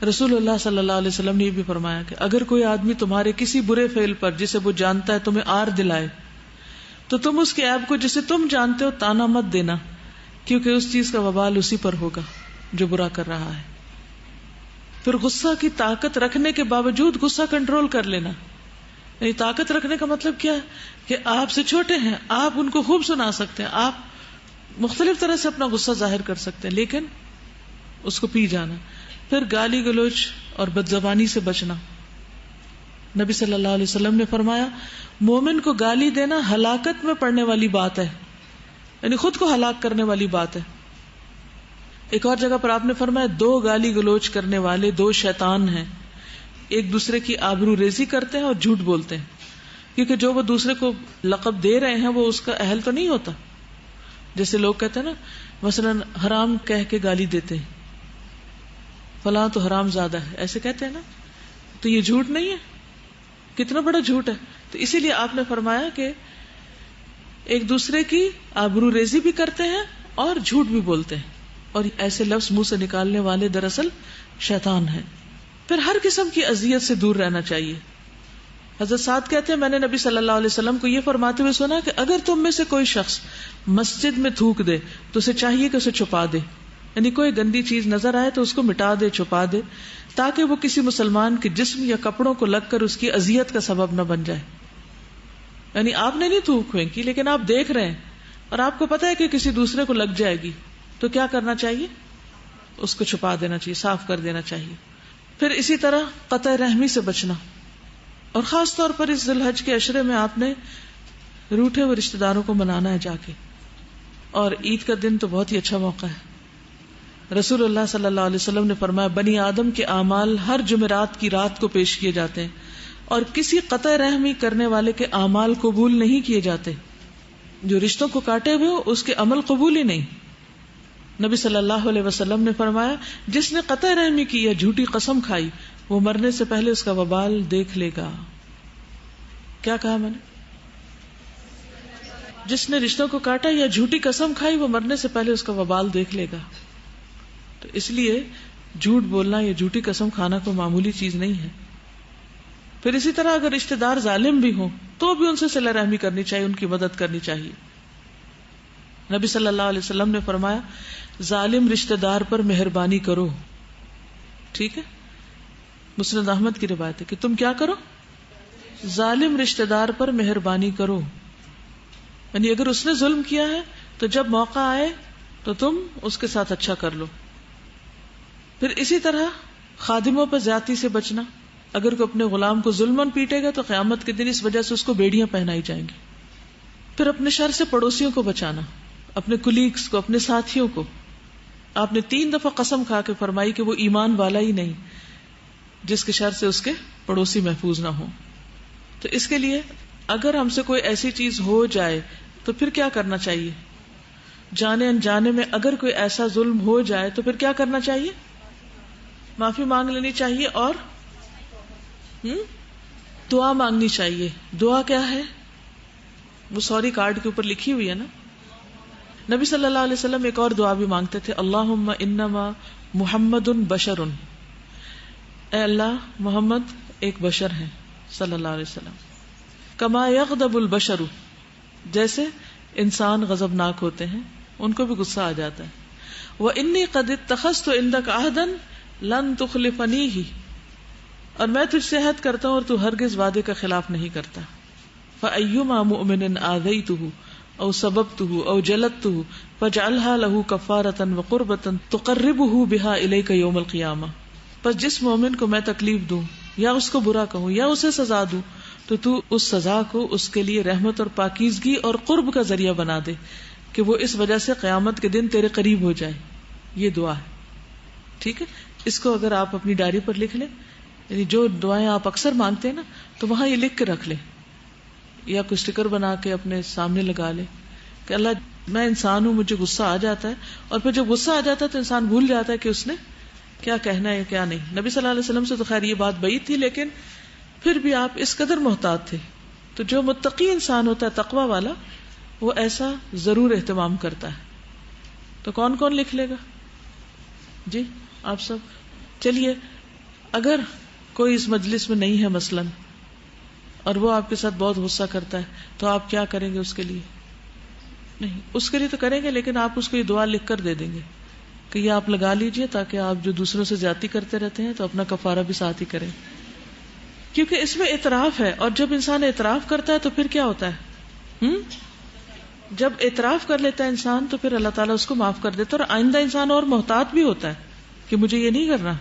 رسول اللہ صلی اللہ علیہ وسلم نے یہ بھی فرمایا کہ اگر کوئی آدمی تمہارے کسی برے فعل پر جسے وہ جانتا ہے تمہیں آر دلائے تو تم اس کے عیب کو جسے تم جانتے ہو تانا مت دینا، کیونکہ اس چیز کا وبال اسی پر ہوگا جو برا کر رہا ہے. پھر غصہ کی طاقت رکھنے کے باوجود غصہ کنٹرول کر لینا. یعنی طاقت رکھنے کا مطلب کیا ہے کہ آپ سے چھوٹے ہیں، آپ ان کو خوب سنا سکتے ہیں، آپ مختلف طرح سے اپنا غصہ ظاہر کر سکتے ہیں، لیکن اس کو پی جانا. پھر گالی گلوچ اور بدزبانی سے بچنا. نبی صلی اللہ علیہ وسلم نے فرمایا مومن کو گالی دینا ہلاکت میں پڑنے والی بات ہے، یعنی خود کو ہلاک کرنے والی بات ہے. ایک اور جگہ پر آپ نے فرمایا 2 گالی گلوچ کرنے والے 2 شیطان ہیں، ایک دوسرے کی آبرو ریزی کرتے ہیں اور جھوٹ بولتے ہیں، کیونکہ جو وہ دوسرے کو لقب دے رہے ہیں وہ اس کا اہل تو نہیں ہوتا. جیسے لوگ کہتے ہیں نا، مثلا حرام کہہ کے گالی دیتے ہیں، فلاں تو حرام زیادہ ہے، ایسے کہتے ہیں نا، تو یہ جھوٹ نہیں ہے؟ کتنا بڑا جھوٹ ہے. تو اسی لیے آپ نے فرمایا کہ ایک دوسرے کی آبرو ریزی بھی کرتے ہیں اور جھوٹ بھی بولتے ہیں، اور ایسے لفظ منہ سے نکالنے والے دراصل شیطان ہیں. پھر ہر قسم کی اذیت سے دور رہنا چاہیے. حضرت سعد کہتے ہیں میں نے نبی صلی اللہ علیہ وسلم کو یہ فرماتے ہوئے سنا کہ اگر تم میں سے کوئی شخص مسجد میں تھوک دے تو اسے چاہیے کہ اسے چھپا دے، یعنی کوئی گندی چیز نظر آئے تو اس کو مٹا دے، چھپا دے، تاکہ وہ کسی مسلمان کے جسم یا کپڑوں کو لگ کر اس کی اذیت کا سبب نہ بن جائے. یعنی آپ نے نہیں تھوک پھینکی لیکن آپ دیکھ رہے ہیں اور آپ کو پتا ہے کہ کسی دوسرے کو لگ جائے گی، تو کیا کرنا چاہیے؟ اس کو چھپا دینا چاہیے، صاف کر دینا چاہیے. پھر اسی طرح قطع رحمی سے بچنا، اور خاص طور پر اس ذی الحج کے عشرے میں آپ نے روٹھے ہوئے رشتہ داروں کو منانا ہے جا کے. اور عید کا دن تو بہت ہی اچھا موقع ہے. رسول اللہ صلی اللہ علیہ وسلم نے فرمایا بنی آدم کے اعمال ہر جمعرات کی رات کو پیش کیے جاتے ہیں، اور کسی قطع رحمی کرنے والے کے اعمال قبول نہیں کیے جاتے. جو رشتوں کو کاٹے ہوئے ہو اس کے عمل قبول ہی نہیں. نبی صلی اللہ علیہ وسلم نے فرمایا جس نے قطع رحمی کی یا جھوٹی قسم کھائی وہ مرنے سے پہلے اس کا وبال دیکھ لے گا. کیا کہا میں نے؟ جس نے رشتوں کو کاٹا یا جھوٹی قسم کھائی وہ مرنے سے پہلے اس کا وبال دیکھ لے گا. تو اس لیے جھوٹ بولنا یا جھوٹی قسم کھانا کوئی معمولی چیز نہیں ہے. پھر اسی طرح اگر رشتہ دار ظالم بھی ہوں تو بھی ان سے صلہ رحمی کرنی چاہیے، ان کی مدد کرنی چاہیے. نبی صلی اللہ علیہ وسلم نے فرمایا ظالم رشتہ دار پر مہربانی کرو. ٹھیک ہے، مسند احمد کی روایت ہے کہ تم کیا کرو؟ ظالم رشتہ دار پر مہربانی کرو. یعنی اگر اس نے ظلم کیا ہے تو جب موقع آئے تو تم اس کے ساتھ اچھا کر لو. پھر اسی طرح خادموں پر زیادتی سے بچنا. اگر کوئی اپنے غلام کو ظلماً پیٹے گا تو قیامت کے دن اس وجہ سے اس کو بیڑیاں پہنائی جائیں گی. پھر اپنے شر سے پڑوسیوں کو بچانا، اپنے کولیگز کو، اپنے ساتھیوں کو. آپ نے 3 دفعہ قسم کھا کے فرمائی کہ وہ ایمان والا ہی نہیں جس کے شر سے اس کے پڑوسی محفوظ نہ ہوں. تو اس کے لیے اگر ہم سے کوئی ایسی چیز ہو جائے تو پھر کیا کرنا چاہیے؟ جانے انجانے میں اگر کوئی ایسا ظلم ہو جائے تو پھر کیا کرنا چاہیے؟ معافی مانگ لینی چاہیے اور دعا مانگنی چاہیے. دعا کیا ہے؟ وہ سوری کارڈ کے اوپر لکھی ہوئی ہے نا. نبی صلی اللہ علیہ وسلم ایک اور دعا بھی مانگتے تھے، اللہم انما محمد بشر. اے اللہ محمد ایک بشر ہے صلی اللہ علیہ وسلم. کما یغضب البشر، جیسے انسان غضبناک ہوتے ہیں ان کو بھی غصہ آ جاتا ہے. وانی قد اتخذت عندک عہدا لن تخلفنیہ، اور میں تجھ سے عہد کرتا ہوں اور تو ہرگز وعدے کا خلاف نہیں کرتا. فأیما مؤمن آذیتہ او سببتہ او جلدتہ فاجعلها له کفارۃ وقربۃ تقربہ بہا الیک یوم القیامہ. پس جس مومن کو میں تکلیف دوں یا اس کو برا کہوں یا اسے سزا دوں تو اس سزا کو اس کے لیے رحمت اور پاکیزگی اور قرب کا ذریعہ بنا دے کہ وہ اس وجہ سے قیامت کے دن تیرے قریب ہو جائے. یہ دعا ہے. ٹھیک ہے، اس کو اگر آپ اپنی ڈائری پر لکھ لیں، یعنی جو دعائیں آپ اکثر مانگتے ہیں نا تو وہاں یہ لکھ کے رکھ لیں یا کوئی اسٹیکر بنا کے اپنے سامنے لگا لیں کہ اللہ میں انسان ہوں، مجھے غصہ آ جاتا ہے. اور پھر جب غصہ آ جاتا ہے تو انسان بھول جاتا ہے کہ اس نے کیا کہنا ہے کیا نہیں. نبی صلی اللہ علیہ وسلم سے تو خیر یہ بات بعید تھی، لیکن پھر بھی آپ اس قدر محتاط تھے. تو جو متقی انسان ہوتا ہے، تقوی والا، وہ ایسا ضرور اہتمام کرتا ہے. تو کون کون لکھ لے گا؟ جی آپ سب. چلیے اگر کوئی اس مجلس میں نہیں ہے مثلاً اور وہ آپ کے ساتھ بہت غصہ کرتا ہے تو آپ کیا کریں گے اس کے لیے؟ نہیں، اس کے لیے تو کریں گے لیکن آپ اس کو یہ دعا لکھ کر دے دیں گے کہ یہ آپ لگا لیجئے تاکہ آپ جو دوسروں سے زیادتی کرتے رہتے ہیں تو اپنا کفارہ بھی ساتھ ہی کریں. کیونکہ اس میں اعتراف ہے، اور جب انسان اعتراف کرتا ہے تو پھر کیا ہوتا ہے؟ جب اعتراف کر لیتا ہے انسان تو پھر اللہ تعالیٰ اس کو معاف کر دیتا ہے، اور آئندہ انسان اور محتاط بھی ہوتا ہے کہ مجھے یہ نہیں کرنا.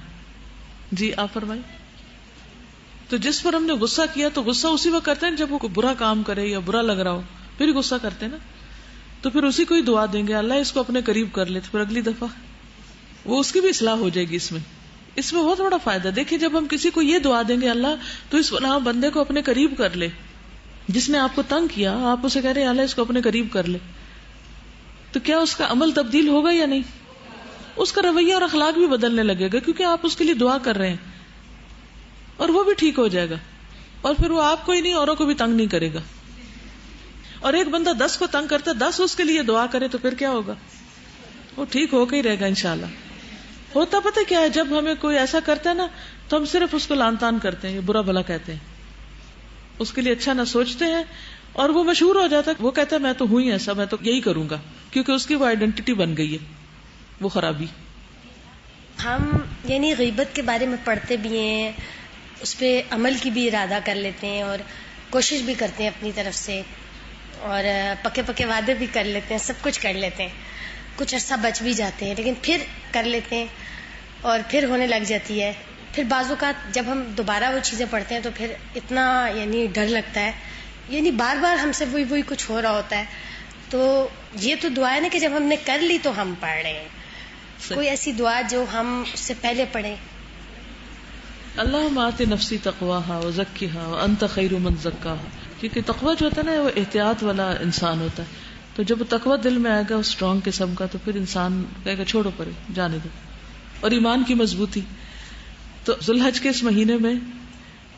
جی آپ فرمائیں. تو جس پر ہم نے غصہ کیا تو غصہ اسی وقت کرتے ہیں جب وہ برا کام کرے یا برا لگ رہا ہو، پھر غصہ کرتے ہیں نا. تو پھر اسی کو ہی دعا دیں گے اللہ اس کو اپنے قریب کر لے، تو پھر اگلی دفعہ وہ اس کی بھی اصلاح ہو جائے گی. اس میں بہت بڑا فائدہ. دیکھیں جب ہم کسی کو یہ دعا دیں گے اللہ تو اس فلاں بندے کو اپنے قریب کر لے، جس نے آپ کو تنگ کیا آپ اسے کہہ رہے ہیں اللہ اس کو اپنے قریب کر لے، تو کیا اس کا عمل تبدیل ہوگا یا نہیں؟ اس کا رویہ اور اخلاق بھی بدلنے لگے گا کیونکہ آپ اس کے لیے دعا کر رہے ہیں، اور وہ بھی ٹھیک ہو جائے گا، اور پھر وہ آپ کو ہی نہیں اوروں کو بھی تنگ نہیں کرے گا. اور ایک بندہ 10 کو تنگ کرتا ہے، 10 اس کے لیے دعا کرے تو پھر کیا ہوگا؟ وہ ٹھیک ہو کے ہی رہے گا انشاءاللہ. ہوتا پتہ کیا ہے، جب ہمیں کوئی ایسا کرتا ہے نا تو ہم صرف اس کو لان تان کرتے ہیں، برا بھلا کہتے ہیں، اس کے لیے اچھا نہ سوچتے ہیں، اور وہ مشہور ہو جاتا ہے. وہ کہتا ہے میں تو ہوں ہی ایسا، میں تو یہی کروں گا، کیونکہ اس کی وہ آئیڈینٹی بن گئی ہے وہ خرابی. ہم یعنی غیبت کے بارے میں پڑھتے بھی ہیں، اس پہ عمل کی بھی ارادہ کر لیتے ہیں اور کوشش بھی کرتے ہیں اپنی طرف سے، اور پکے پکے وعدے بھی کر لیتے ہیں، سب کچھ کر لیتے ہیں. کچھ عرصہ بچ بھی جاتے ہیں لیکن پھر کر لیتے ہیں اور پھر ہونے لگ جاتی ہے. پھر بعض اوقات جب ہم دوبارہ وہ چیزیں پڑھتے ہیں تو پھر اتنا یعنی ڈر لگتا ہے، یعنی بار بار ہم سے وہی کچھ ہو رہا ہوتا ہے. تو یہ تو دعا ہے نا کہ جب ہم نے کر لی تو ہم پڑھ رہے ہیں. کوئی ایسی دعا جو ہم اس سے پہلے پڑھیں؟ اللہم آت نفسی تقواہا وزکیہا وانت خیر من زکاہا. کیونکہ تقوی جو ہوتا ہے نا وہ احتیاط والا انسان ہوتا ہے. تو جب تقوی دل میں آئے گا اسٹرانگ قسم کا، تو پھر انسان کہے گا چھوڑو پرے، جانے دو. اور ایمان کی مضبوطی، تو ذو الحج کے اس مہینے میں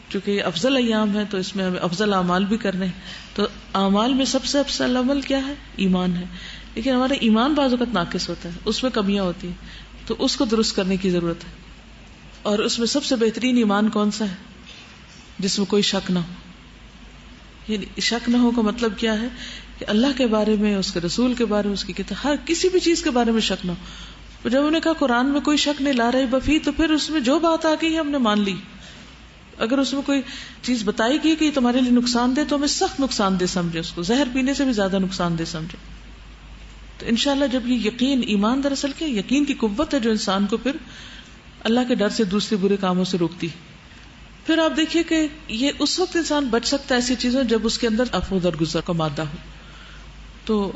چونکہ یہ افضل ایام ہے تو اس میں ہمیں افضل اعمال بھی کرنے ہیں. تو اعمال میں سب سے افضل عمل کیا ہے؟ ایمان ہے. لیکن ہمارا ایمان بعض اوقات ناقص ہوتا ہے، اس میں کمیاں ہوتی ہیں، تو اس کو درست کرنے کی ضرورت ہے. اور اس میں سب سے بہترین ایمان کون سا ہے؟ جس میں کوئی شک نہ ہو. یعنی شک نہ ہو کا مطلب کیا ہے کہ اللہ کے بارے میں، اس کے رسول کے بارے میں، اس کی کتاب، ہر کسی بھی چیز کے بارے میں شک نہ ہو. جب انہوں نے کہا قرآن میں کوئی شک نہیں لا رہے بفی، تو پھر اس میں جو بات آ گئی ہم نے مان لی. اگر اس میں کوئی چیز بتائی گئی کہ یہ تمہارے لیے نقصان دہ، تو ہمیں سخت نقصان دہ سمجھے، اس کو زہر پینے سے بھی زیادہ نقصان دہ سمجھے. تو انشاءاللہ جب یہ یقین، ایمان دراصل کیا یقین کی قوت ہے جو انسان کو پھر اللہ کے ڈر سے دوسرے برے کاموں سے روکتی. پھر آپ دیکھیے کہ یہ اس وقت انسان بچ سکتا ہے ایسی چیزوں جب اس کے اندر عفو درگزر کا مادہ ہو. تو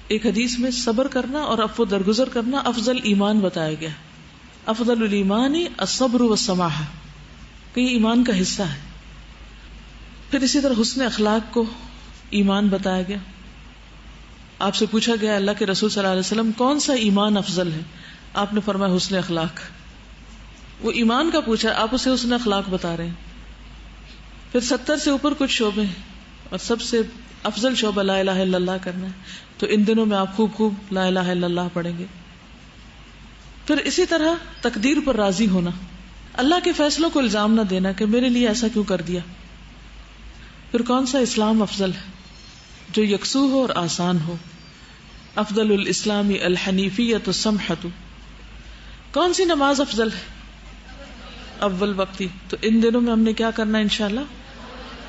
ایک حدیث میں صبر کرنا اور عفو درگزر کرنا افضل ایمان بتایا گیا. افضل الایمان الصبر والسماحہ، کہ یہ ایمان کا حصہ ہے. پھر اسی طرح حسن اخلاق کو ایمان بتایا گیا. آپ سے پوچھا گیا اللہ کے رسول صلی اللہ علیہ وسلم کون سا ایمان افضل ہے؟ آپ نے فرمایا حسن اخلاق. وہ ایمان کا پوچھا، آپ اسے حسن اخلاق بتا رہے ہیں. پھر 70 سے اوپر کچھ شعبے ہیں اور سب سے افضل شعبہ لا الہ الا اللہ کرنا ہے. تو ان دنوں میں آپ خوب لا الہ الا اللہ پڑھیں گے. پھر اسی طرح تقدیر پر راضی ہونا، اللہ کے فیصلوں کو الزام نہ دینا کہ میرے لیے ایسا کیوں کر دیا. پھر کون سا اسلام افضل ہے؟ جو یکسو ہو اور آسان ہو. افضل الاسلام الحنیفیۃ السمحۃ. کون سی نماز افضل ہے؟ اول وقتی. تو ان دنوں میں ہم نے کیا کرنا ہے انشاءاللہ؟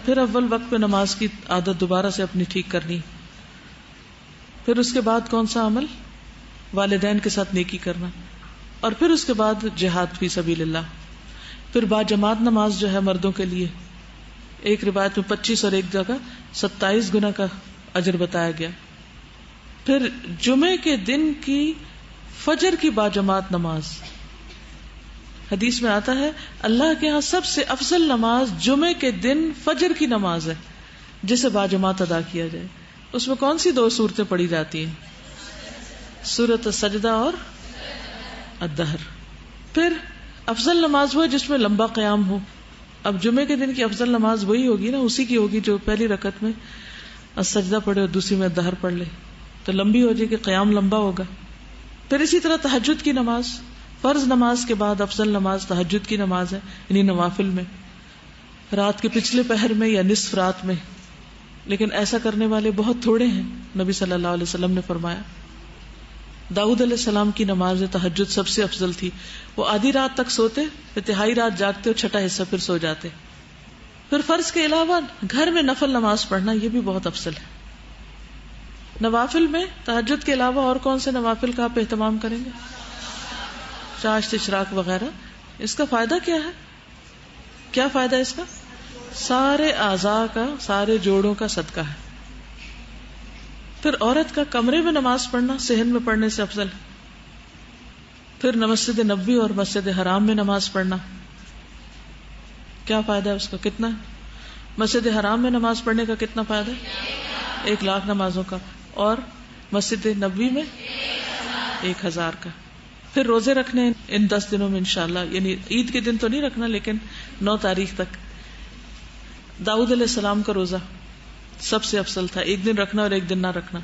پھر اول وقت پہ نماز کی عادت دوبارہ سے اپنی ٹھیک کرنی. پھر اس کے بعد کون سا عمل؟ والدین کے ساتھ نیکی کرنا. اور پھر اس کے بعد جہاد فی سبیل اللہ. پھر با جماعت نماز جو ہے مردوں کے لیے، ایک روایت میں 25 اور ایک جگہ 27 گنا کا اجر بتایا گیا. پھر جمعے کے دن کی فجر کی با جماعت نماز، حدیث میں آتا ہے اللہ کے ہاں سب سے افضل نماز جمعے کے دن فجر کی نماز ہے جسے با جماعت ادا کیا جائے. اس میں کون سی 2 سورتیں پڑھی جاتی ہیں؟ سورۃ السجدہ اور الدہر. پھر افضل نماز وہ جس میں لمبا قیام ہو. اب جمعے کے دن کی افضل نماز وہی ہوگی نا، اسی کی ہوگی جو پہلی رکعت میں السجدہ پڑھے اور دوسری میں الدہر پڑھ لے، تو لمبی ہو جائے گی، قیام لمبا ہوگا. پھر اسی طرح تہجد کی نماز، فرض نماز کے بعد افضل نماز تہجد کی نماز ہے، یعنی نوافل میں، رات کے پچھلے پہر میں یا نصف رات میں. لیکن ایسا کرنے والے بہت تھوڑے ہیں. نبی صلی اللہ علیہ وسلم نے فرمایا داؤد علیہ السلام کی نماز تہجد سب سے افضل تھی. وہ آدھی رات تک سوتے، پھر تہائی رات جاگتے اور چھٹا حصہ پھر سو جاتے. پھر فرض کے علاوہ گھر میں نفل نماز پڑھنا یہ بھی بہت افضل ہے. نوافل میں تہجد کے علاوہ اور کون سے نوافل کا آپ اہتمام کریں گے؟ چاشت، اشراق وغیرہ. اس کا فائدہ کیا ہے؟ کیا فائدہ اس کا؟ سارے اعضاء کا، سارے جوڑوں کا صدقہ ہے. پھر عورت کا کمرے میں نماز پڑھنا صحن میں پڑھنے سے افضل ہے. پھر مسجد نبوی اور مسجد حرام میں نماز پڑھنا، کیا فائدہ ہے اس کا؟ کتنا ہے؟ مسجد حرام میں نماز پڑھنے کا کتنا فائدہ ہے؟ 1,00,000 نمازوں کا. اور مسجد نبوی میں 1,000 کا. پھر روزے رکھنے ان 10 دنوں میں انشاءاللہ، یعنی عید کے دن تو نہیں رکھنا لیکن 9 تاریخ تک. داؤد علیہ السلام کا روزہ سب سے افضل تھا، 1 دن رکھنا اور 1 دن نہ رکھنا.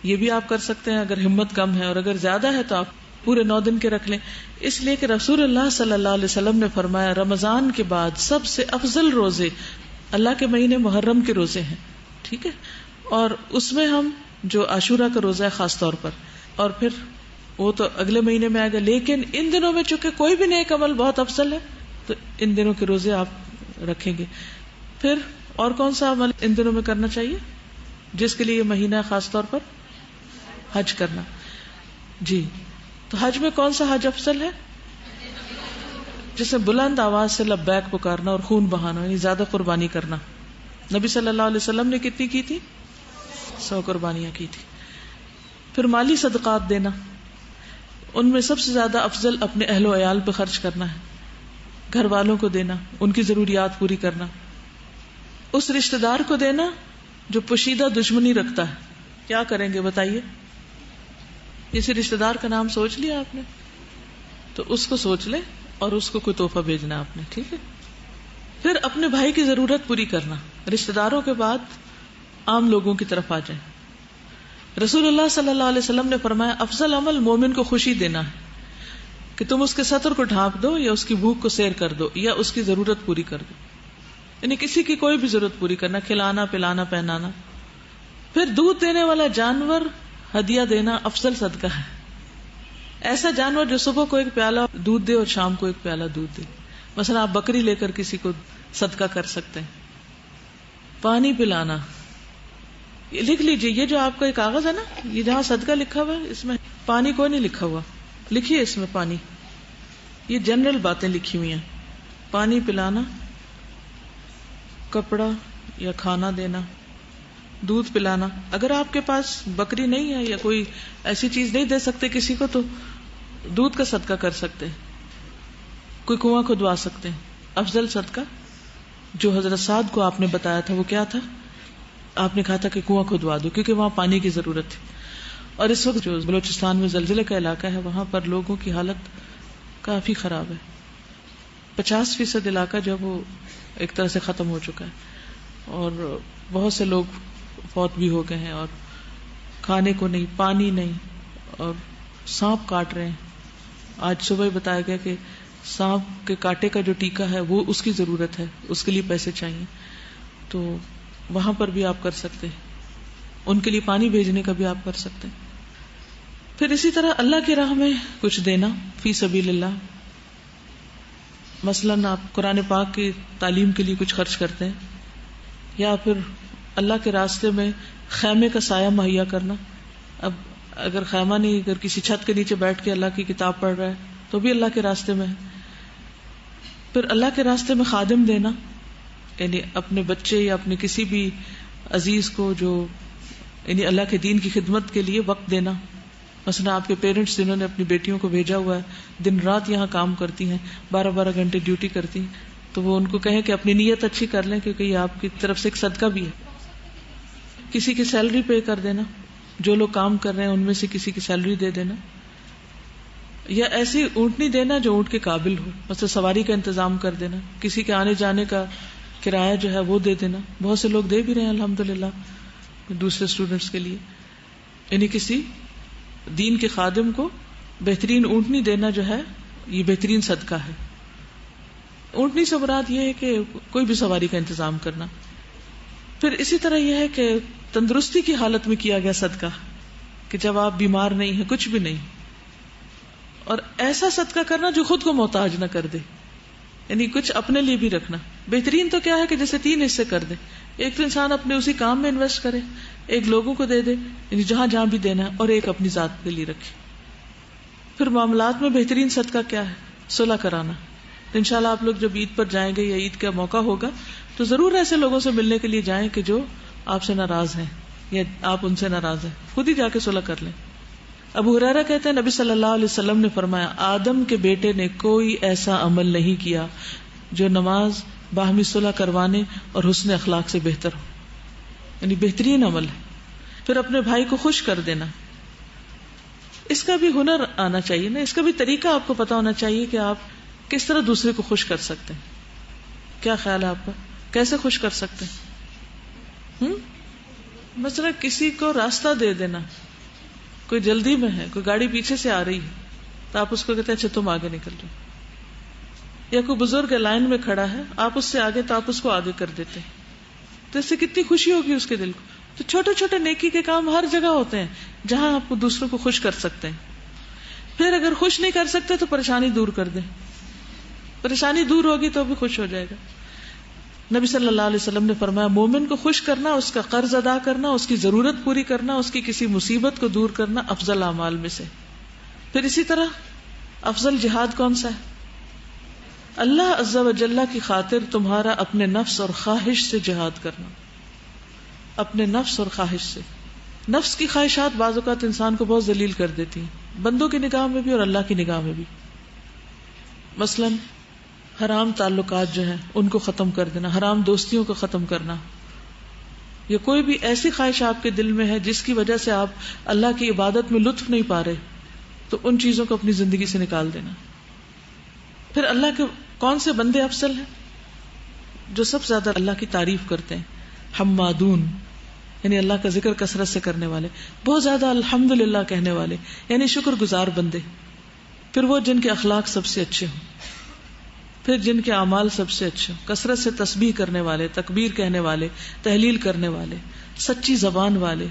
یہ بھی آپ کر سکتے ہیں اگر ہمت کم ہے، اور اگر زیادہ ہے تو آپ پورے 9 دن کے رکھ لیں. اس لیے کہ رسول اللہ صلی اللہ علیہ وسلم نے فرمایا رمضان کے بعد سب سے افضل روزے اللہ کے مہینے محرم کے روزے ہیں. ٹھیک ہے، اور اس میں ہم جو عاشورہ کا روزہ ہے خاص طور پر، اور پھر وہ تو اگلے مہینے میں آئے گا. لیکن ان دنوں میں چونکہ کوئی بھی نیک عمل بہت افضل ہے تو ان دنوں کے روزے آپ رکھیں گے. پھر اور کون سا عمل ان دنوں میں کرنا چاہیے جس کے لیے یہ مہینہ خاص طور پر؟ حج کرنا. جی، تو حج میں کون سا حج افضل ہے؟ جس میں بلند آواز سے لبیک پکارنا اور خون بہانا، یعنی زیادہ قربانی کرنا. نبی صلی اللہ علیہ وسلم نے کتنی کی تھی؟ 100 قربانیاں کی تھی. پھر مالی صدقات دینا، ان میں سب سے زیادہ افضل اپنے اہل و عیال پہ خرچ کرنا ہے، گھر والوں کو دینا، ان کی ضروریات پوری کرنا. اس رشتہ دار کو دینا جو پوشیدہ دشمنی رکھتا ہے، کیا کریں گے بتائیے؟ کسی رشتہ دار کا نام سوچ لیا آپ نے؟ تو اس کو سوچ لے اور اس کو کوئی تحفہ بھیجنا آپ نے، ٹھیک ہے؟ پھر اپنے بھائی کی ضرورت پوری کرنا، رشتہ داروں کے بعد عام لوگوں کی طرف آ جائیں. رسول اللہ صلی اللہ علیہ وسلم نے فرمایا افضل عمل مومن کو خوشی دینا ہے، کہ تم اس کے سطر کو ڈھانپ دو یا اس کی بھوک کو سیر کر دو یا اس کی ضرورت پوری کر دو، یعنی کسی کی کوئی بھی ضرورت پوری کرنا، کھلانا پلانا پہنانا. پھر دودھ دینے والا جانور ہدیہ دینا افضل صدقہ ہے. ایسا جانور جو صبح کو ایک پیالہ دودھ دے اور شام کو ایک پیالہ دودھ دے. مثلا آپ بکری لے کر کسی کو صدقہ کر سکتے ہیں. پانی پلانا، یہ لکھ لیجئے، یہ جو آپ کا ایک کاغذ ہے نا، یہ جہاں صدقہ لکھا ہوا ہے اس میں پانی کوئی نہیں لکھا ہوا، لکھیے اس میں پانی. یہ جنرل باتیں لکھی ہوئی ہیں. پانی پلانا، کپڑا یا کھانا دینا، دودھ پلانا. اگر آپ کے پاس بکری نہیں ہے یا کوئی ایسی چیز نہیں دے سکتے کسی کو تو دودھ کا صدقہ کر سکتے ہیں. کوئی کنواں کھدوا سکتے ہیں. افضل صدقہ جو حضرت سعد کو آپ نے بتایا تھا وہ کیا تھا؟ آپ نے کہا تھا کہ کنواں کھدوا دو کیونکہ وہاں پانی کی ضرورت تھی. اور اس وقت جو بلوچستان میں زلزلے کا علاقہ ہے وہاں پر لوگوں کی حالت کافی خراب ہے. 50% علاقہ جو وہ ایک طرح سے ختم ہو چکا ہے اور بہت سے لوگ فوت بھی ہو گئے ہیں اور کھانے کو نہیں، پانی نہیں، اور سانپ کاٹ رہے ہیں. آج صبح ہی بتایا گیا کہ سانپ کے کاٹے کا جو ٹیکا ہے وہ اس کی ضرورت ہے، اس کے لیے پیسے چاہیے. تو وہاں پر بھی آپ کر سکتے ہیں، ان کے لیے پانی بھیجنے کا بھی آپ کر سکتے ہیں. پھر اسی طرح اللہ کی راہ میں کچھ دینا فی سبیل اللہ. مثلاً آپ قرآن پاک کی تعلیم کے لیے کچھ خرچ کرتے ہیں، یا پھر اللہ کے راستے میں خیمے کا سایہ مہیا کرنا. اب اگر خیمہ نہیں، اگر کسی چھت کے نیچے بیٹھ کے اللہ کی کتاب پڑھ رہا ہے تو بھی اللہ کے راستے میں ہے. پھر اللہ کے راستے میں خادم دینا، یعنی اپنے بچے یا اپنے کسی بھی عزیز کو جو یعنی اللہ کے دین کی خدمت کے لیے وقت دینا. مثلا آپ کے پیرنٹس جنہوں نے اپنی بیٹیوں کو بھیجا ہوا ہے، دن رات یہاں کام کرتی ہیں، 12 گھنٹے ڈیوٹی کرتی ہیں، تو وہ ان کو کہیں کہ اپنی نیت اچھی کر لیں کیونکہ یہ آپ کی طرف سے ایک صدقہ بھی ہے. کسی کی سیلری پے کر دینا، جو لوگ کام کر رہے ہیں ان میں سے کسی کی سیلری دے دینا. یا ایسی اونٹنی دینا جو اونٹ کے قابل ہو، مثلا سواری کا انتظام کر دینا. کسی کے آنے جانے کا کرایہ جو ہے وہ دے دینا. بہت سے لوگ دے بھی رہے ہیں الحمدللہ دوسرے اسٹوڈنٹس کے لیے. یعنی کسی دین کے خادم کو بہترین اونٹنی دینا جو ہے یہ بہترین صدقہ ہے. اونٹنی سے مراد یہ ہے کہ کوئی بھی سواری کا انتظام کرنا. پھر اسی طرح یہ ہے کہ تندرستی کی حالت میں کیا گیا صدقہ، کہ جب آپ بیمار نہیں ہیں، کچھ بھی نہیں، اور ایسا صدقہ کرنا جو خود کو محتاج نہ کر دے، یعنی کچھ اپنے لیے بھی رکھنا. بہترین تو کیا ہے کہ جیسے 3 حصے کر دے. ایک تو انسان اپنے اسی کام میں انویسٹ کرے، ایک لوگوں کو دے دے یعنی جہاں جہاں بھی دینا ہے، اور ایک اپنی ذات کے لیے رکھے. پھر معاملات میں بہترین صدقہ کیا ہے؟ صلح کرانا. انشاءاللہ آپ لوگ جب عید پر جائیں گے یا عید کا موقع ہوگا تو ضرور ایسے لوگوں سے ملنے کے لیے جائیں کہ جو آپ سے ناراض ہیں یا آپ ان سے ناراض ہیں، خود ہی جا کے صلح کر لیں. ابو ہریرہ کہتے ہیں نبی صلی اللہ علیہ وسلم نے فرمایا آدم کے بیٹے نے کوئی ایسا عمل نہیں کیا جو نماز باہمی صلح کروانے اور حسن اخلاق سے بہتر ہو، یعنی بہترین عمل ہے. پھر اپنے بھائی کو خوش کر دینا، اس کا بھی ہنر آنا چاہیے نا، اس کا بھی طریقہ آپ کو پتا ہونا چاہیے کہ آپ کس طرح دوسرے کو خوش کر سکتے ہیں. کیا خیال ہے آپ کا؟ کیسے خوش کر سکتے ہیں؟ مثلا کسی کو راستہ دے دینا، کوئی جلدی میں ہے، کوئی گاڑی پیچھے سے آ رہی ہے تو آپ اس کو کہتے ہیں اچھا تم آگے نکل جاؤ. یا کوئی بزرگ لائن میں کھڑا ہے، آپ اس سے آگے تو آپ اس کو آگے کر دیتے ہیں، تو اس سے کتنی خوشی ہوگی اس کے دل کو. تو چھوٹے چھوٹے نیکی کے کام ہر جگہ ہوتے ہیں جہاں آپ کو دوسروں کو خوش کر سکتے ہیں. پھر اگر خوش نہیں کر سکتے تو پریشانی دور کر دیں، پریشانی دور ہوگی تو بھی خوش ہو جائے گا. نبی صلی اللہ علیہ وسلم نے فرمایا مومن کو خوش کرنا، اس کا قرض ادا کرنا، اس کی ضرورت پوری کرنا، اس کی کسی مصیبت کو دور کرنا افضل اعمال میں سے. پھر اسی طرح افضل جہاد کون سا ہے؟ اللہ عز و جل کی خاطر تمہارا اپنے نفس اور خواہش سے جہاد کرنا. اپنے نفس اور خواہش سے. نفس کی خواہشات بعض اوقات انسان کو بہت ذلیل کر دیتی ہیں، بندوں کی نگاہ میں بھی اور اللہ کی نگاہ میں بھی. مثلاً حرام تعلقات جو ہیں ان کو ختم کر دینا، حرام دوستیوں کو ختم کرنا، یا کوئی بھی ایسی خواہش آپ کے دل میں ہے جس کی وجہ سے آپ اللہ کی عبادت میں لطف نہیں پا رہے، تو ان چیزوں کو اپنی زندگی سے نکال دینا. پھر اللہ کے کون سے بندے افضل ہیں؟ جو سب سے زیادہ اللہ کی تعریف کرتے ہیں، حمادون، یعنی اللہ کا ذکر کثرت سے کرنے والے، بہت زیادہ الحمدللہ کہنے والے، یعنی شکر گزار بندے. پھر وہ جن کے اخلاق سب سے اچھے ہوں، پھر جن کے اعمال سب سے اچھے ہوں، کثرت سے تسبیح کرنے والے، تکبیر کہنے والے، تحلیل کرنے والے، سچی زبان والے،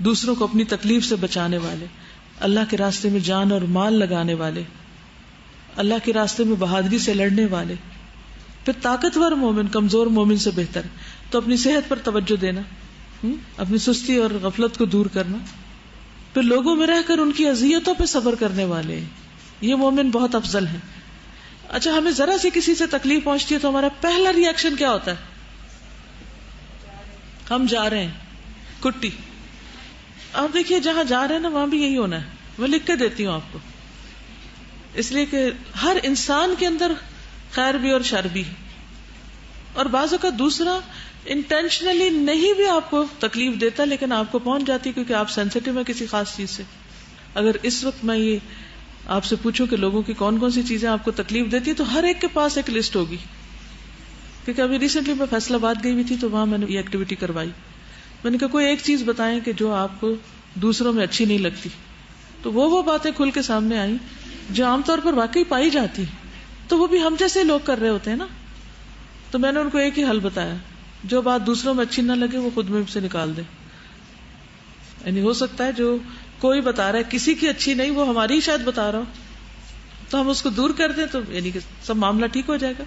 دوسروں کو اپنی تکلیف سے بچانے والے، اللہ کے راستے میں جان اور مال لگانے والے، اللہ کے راستے میں بہادری سے لڑنے والے. پھر طاقتور مومن کمزور مومن سے بہتر، تو اپنی صحت پر توجہ دینا، اپنی سستی اور غفلت کو دور کرنا. پھر لوگوں میں رہ کر ان کی اذیتوں پہ صبر کرنے والے، یہ مومن بہت افضل ہیں. اچھا، ہمیں ذرا سی کسی سے تکلیف پہنچتی ہے تو ہمارا پہلا ری ایکشن کیا ہوتا ہے؟ ہم جا رہے ہیں کٹی. آپ دیکھیے جہاں جا رہے ہیں نا وہاں بھی یہی ہونا ہے. میں لکھ کے دیتی ہوں آپ کو، اس لیے کہ ہر انسان کے اندر خیر بھی اور شر بھی، اور بعض اوقات دوسرا انٹینشنلی نہیں بھی آپ کو تکلیف دیتا لیکن آپ کو پہنچ جاتی کیونکہ آپ سینسیٹیو ہیں کسی خاص چیز سے. اگر اس وقت میں یہ آپ سے پوچھوں کہ لوگوں کی کون کون سی چیزیں آپ کو تکلیف دیتی ہے تو ہر ایک کے پاس ایک لسٹ ہوگی. کیونکہ ابھی ریسنٹلی میں فیصل آباد گئی ہوئی تھی تو وہاں میں نے یہ ایکٹیویٹی کروائی. میں نے کہا کوئی ایک چیز بتائیں کہ جو آپ کو دوسروں میں اچھی نہیں لگتی. تو وہ باتیں کھل کے سامنے آئیں جو عام طور پر واقعی پائی جاتی، تو وہ بھی ہم جیسے لوگ کر رہے ہوتے ہیں نا. تو میں نے ان کو ایک ہی حل بتایا، جو بات دوسروں میں اچھی نہ لگے وہ خود میں سے نکال دے. یعنی ہو سکتا ہے جو کوئی بتا رہا ہے کسی کی اچھی نہیں، وہ ہماری ہی شاید بتا رہا ہو، تو ہم اس کو دور کر دیں تو یعنی کہ سب معاملہ ٹھیک ہو جائے گا.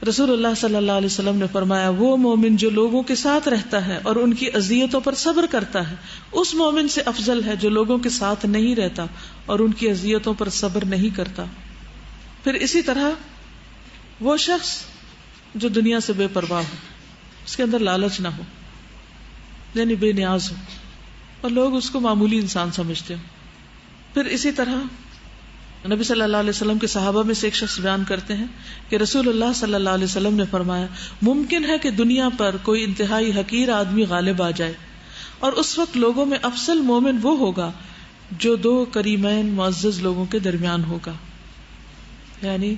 رسول اللہ صلی اللہ علیہ وسلم نے فرمایا، وہ مومن جو لوگوں کے ساتھ رہتا ہے اور ان کی اذیتوں پر صبر کرتا ہے اس مومن سے افضل ہے جو لوگوں کے ساتھ نہیں رہتا اور ان کی اذیتوں پر صبر نہیں کرتا. پھر اسی طرح وہ شخص جو دنیا سے بے پرواہ ہو، اس کے اندر لالچ نہ ہو، یعنی بے نیاز ہو اور لوگ اس کو معمولی انسان سمجھتے ہو. پھر اسی طرح نبی صلی اللہ علیہ وسلم کے صحابہ میں سے ایک شخص بیان کرتے ہیں کہ رسول اللہ صلی اللہ علیہ وسلم نے فرمایا، ممکن ہے کہ دنیا پر کوئی انتہائی حقیر آدمی غالب آ جائے اور اس وقت لوگوں میں افضل مومن وہ ہوگا جو دو کریمین معزز لوگوں کے درمیان ہوگا. یعنی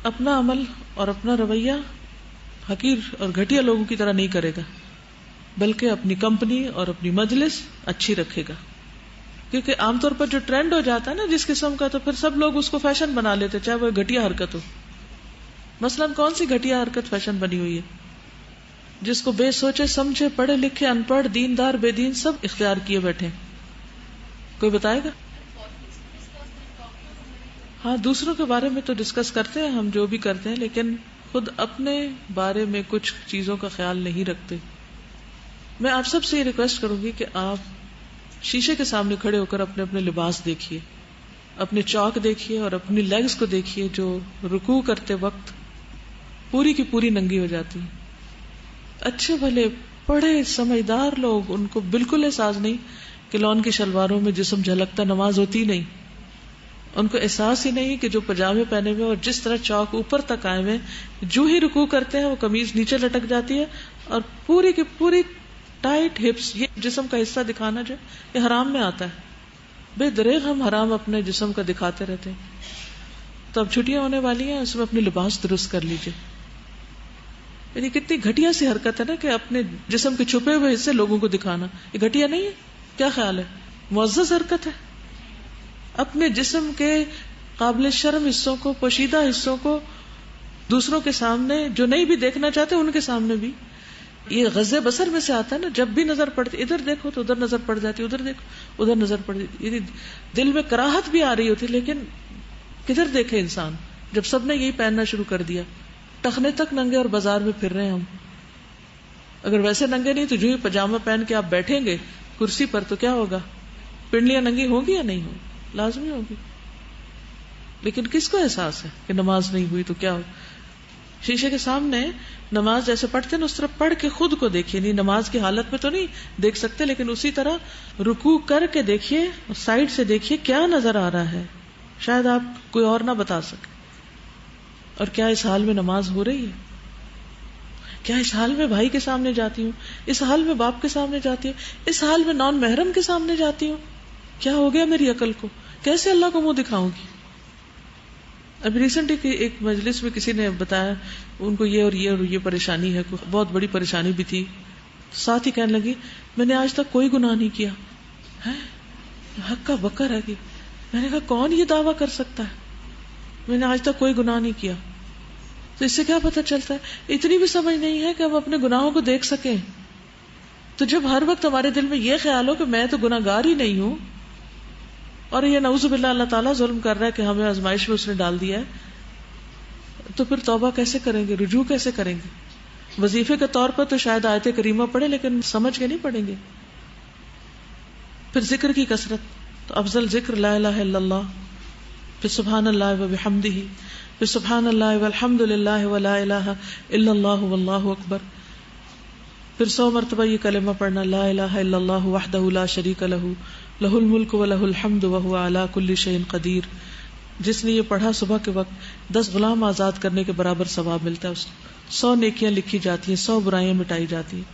اپنا عمل اور اپنا رویہ حقیر اور گھٹیا لوگوں کی طرح نہیں کرے گا، بلکہ اپنی کمپنی اور اپنی مجلس اچھی رکھے گا. کیونکہ عام طور پر جو ٹرینڈ ہو جاتا ہے نا جس قسم کا، تو پھر سب لوگ اس کو فیشن بنا لیتے، چاہے وہ گھٹیا حرکت ہو. مثلاً کون سی گھٹیا حرکت فیشن بنی ہوئی ہے جس کو بے سوچے سمجھے پڑھے لکھے ان پڑھ دیندار بے دین سب اختیار کیے بیٹھے؟ کوئی بتائے گا؟ ہاں، دوسروں کے بارے میں تو ڈسکس کرتے ہیں ہم جو بھی کرتے ہیں، لیکن خود اپنے بارے میں کچھ چیزوں کا خیال نہیں رکھتے. میں آپ سب سے یہ ریکویسٹ کروں گی کہ آپ شیشے کے سامنے کھڑے ہو کر اپنے اپنے لباس دیکھیے، اپنے چاک دیکھیے اور اپنی لیگز کو دیکھیے جو رکوع کرتے وقت پوری کی پوری ننگی ہو جاتی ہیں. اچھے بھلے پڑھے سمجھدار لوگ، ان کو بالکل احساس نہیں کہ لون کی شلواروں میں جسم جھلکتا نماز ہوتی نہیں. ان کو احساس ہی نہیں کہ جو پجامے پہنے ہوئے اور جس طرح چاک اوپر تک آئے ہوئے، جو ہی رکوع کرتے ہیں وہ قمیض نیچے لٹک جاتی ہے اور پوری کی پوری ٹائٹ ہپس، یہ جسم کا حصہ دکھانا جو یہ حرام میں آتا ہے. بے دریغ ہم حرام اپنے جسم کا دکھاتے رہتے ہیں. تو اب چھٹیاں ہونے والی ہیں، اس میں اپنے لباس درست کر لیجئے. یعنی کتنی گھٹیا سی حرکت ہے نا کہ اپنے جسم کے چھپے ہوئے حصے لوگوں کو دکھانا. یہ گھٹیا نہیں ہے؟ کیا خیال ہے؟ معزز حرکت ہے. اپنے جسم کے قابل شرم حصوں کو، پوشیدہ حصوں کو دوسروں کے سامنے، جو نہیں بھی دیکھنا چاہتے ان کے سامنے بھی. یہ غض بصر میں سے آتا ہے نا، جب بھی نظر پڑتی ادھر دیکھو تو ادھر نظر پڑ جاتی، ادھر دیکھو ادھر نظر پڑ جاتی. یعنی دل میں کراہت بھی آ رہی ہوتی لیکن کدھر دیکھے انسان جب سب نے یہی پہننا شروع کر دیا. ٹخنے تک ننگے اور بازار میں پھر رہے ہیں ہم. اگر ویسے ننگے نہیں تو جو ہی پاجامہ پہن کے آپ بیٹھیں گے کرسی پر تو کیا ہوگا؟ پنڈلیاں ننگی ہوگی یا نہیں ہوگی؟ لازمی ہوگی. لیکن کس کو احساس ہے کہ نماز نہیں ہوئی تو کیا ہو؟ شیشے کے سامنے نماز جیسے پڑھتے ہیں اس طرح پڑھ کے خود کو دیکھیے. نہیں نماز کی حالت میں تو نہیں دیکھ سکتے لیکن اسی طرح رکوع کر کے دیکھیے، سائڈ سے دیکھیے کیا نظر آ رہا ہے. شاید آپ کوئی اور نہ بتا سکے. اور کیا اس حال میں نماز ہو رہی ہے؟ کیا اس حال میں بھائی کے سامنے جاتی ہوں، اس حال میں باپ کے سامنے جاتی ہوں، اس حال میں نان محرم کے سامنے جاتی ہوں؟ کیا ہو گیا میری عقل کو؟ کیسے اللہ کو منہ دکھاؤں گی؟ ابھی ریسنٹلی ایک مجلس میں کسی نے بتایا ان کو یہ اور یہ اور یہ پریشانی ہے، بہت بڑی پریشانی بھی تھی، ساتھ ہی کہنے لگی میں نے آج تک کوئی گناہ نہیں کیا ہے، حق کا بکر ہے کہ میں نے کہا کون یہ دعویٰ کر سکتا ہے میں نے آج تک کوئی گناہ نہیں کیا؟ تو اس سے کیا پتہ چلتا ہے؟ اتنی بھی سمجھ نہیں ہے کہ ہم اپنے گناہوں کو دیکھ سکیں. تو جب ہر وقت ہمارے دل میں یہ خیال ہو کہ میں تو گناہ گار ہی نہیں ہوں، اور یہ نعوذ باللہ اللہ تعالیٰ ظلم کر رہا ہے کہ ہمیں آزمائش میں اس نے ڈال دیا ہے، تو پھر توبہ کیسے کریں گے، رجوع کیسے کریں گے؟ وظیفے کے طور پر تو شاید آیت کریمہ پڑھیں لیکن سمجھ کے نہیں پڑھیں گے. پھر ذکر کی کثرت، تو افضل ذکر لا الہ الا اللہ، پھر سبحان اللہ و بحمدہ، پھر سبحان اللہ والحمد للہ ولا الہ الا اللہ واللہ اکبر، پھر 100 مرتبہ یہ کلمہ پڑھنا لا الہ الا اللہ وحدہ لا شریک لہ لہ الملک و لہ الحمد وہو علی کل شیء قدیر. جس نے یہ پڑھا صبح کے وقت 10 غلام آزاد کرنے کے برابر ثواب ملتا ہے اس کو، 100 نیکیاں لکھی جاتی ہیں، 100 برائیاں مٹائی جاتی ہیں،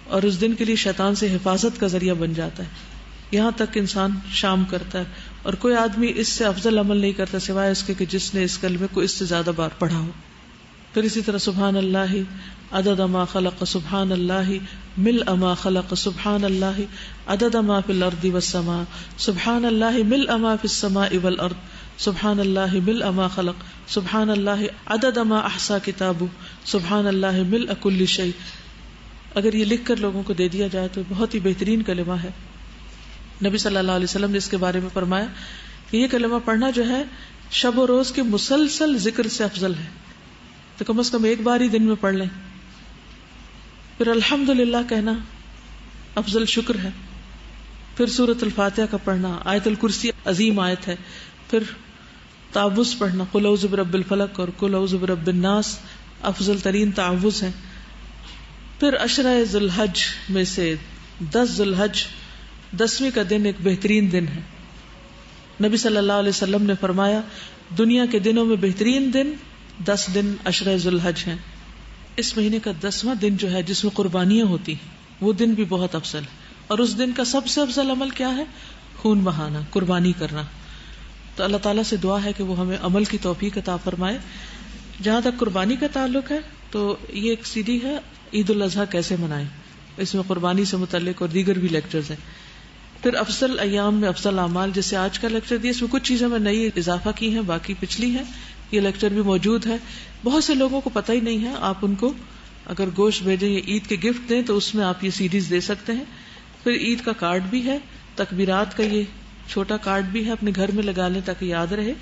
اور اس دن کے لیے شیطان سے حفاظت کا ذریعہ بن جاتا ہے. یہاں تک انسان شام کرتا ہے اور کوئی آدمی اس سے افضل عمل نہیں کرتا سوائے اس کے کہ جس نے اس کلمے کو اس سے زیادہ بار پڑھا ہو. پھر اسی طرح سبحان اللہ عدد ما خلق، سبحان اللہ ملء ما خلق، سبحان اللہ عدد ما فی الارض والسماء، سبحان اللہ ملء ما فی السماء والارض، سبحان اللہ ملء ما خلق، سبحان اللہ عدد ما احصى کتابہ، سبحان اللہ ملء کل شیء. اگر یہ لکھ کر لوگوں کو دے دیا جائے تو بہت ہی بہترین کلمہ ہے. نبی صلی اللہ علیہ وسلم نے اس کے بارے میں فرمایا کہ یہ کلمہ پڑھنا جو ہے شب و روز کے مسلسل ذکر سے افضل ہے، تو کم از کم ایک بار ہی دن میں پڑھ لیں. پھر الحمدللہ کہنا افضل شکر ہے. پھر سورۃ الفاتحہ کا پڑھنا، آیت الکرسی عظیم آیت ہے. پھر تعوذ پڑھنا، قل اعوذ برب الفلق اور قل اعوذ برب الناس افضل ترین تعوذ ہیں. پھر عشرہ ذی الحج میں سے 10 ذی الحج 10ویں کا دن ایک بہترین دن ہے. نبی صلی اللہ علیہ وسلم نے فرمایا دنیا کے دنوں میں بہترین دن 10 دن عشرہ ذی الحج ہیں. اس مہینے کا 10واں دن جو ہے جس میں قربانیاں ہوتی ہیں وہ دن بھی بہت افضل ہے، اور اس دن کا سب سے افضل عمل کیا ہے؟ خون بہانا، قربانی کرنا. تو اللہ تعالیٰ سے دعا ہے کہ وہ ہمیں عمل کی توفیق عطا فرمائے. جہاں تک قربانی کا تعلق ہے تو یہ ایک CD ہے عید الاضحیٰ کیسے منائیں، اس میں قربانی سے متعلق اور دیگر بھی لیکچرز ہیں. پھر افضل ایام میں افضل اعمال، جیسے آج کا لیکچر دیا، اس میں کچھ چیزیں میں نئی اضافہ کی ہیں، باقی پچھلی ہیں. یہ لیکچر بھی موجود ہے. بہت سے لوگوں کو پتہ ہی نہیں ہے، آپ ان کو اگر گوشت بھیجیں یا عید کے گفٹ دیں تو اس میں آپ یہ CDs دے سکتے ہیں. پھر عید کا کارڈ بھی ہے، تکبیرات کا یہ چھوٹا کارڈ بھی ہے، اپنے گھر میں لگا لیں تاکہ یاد رہے.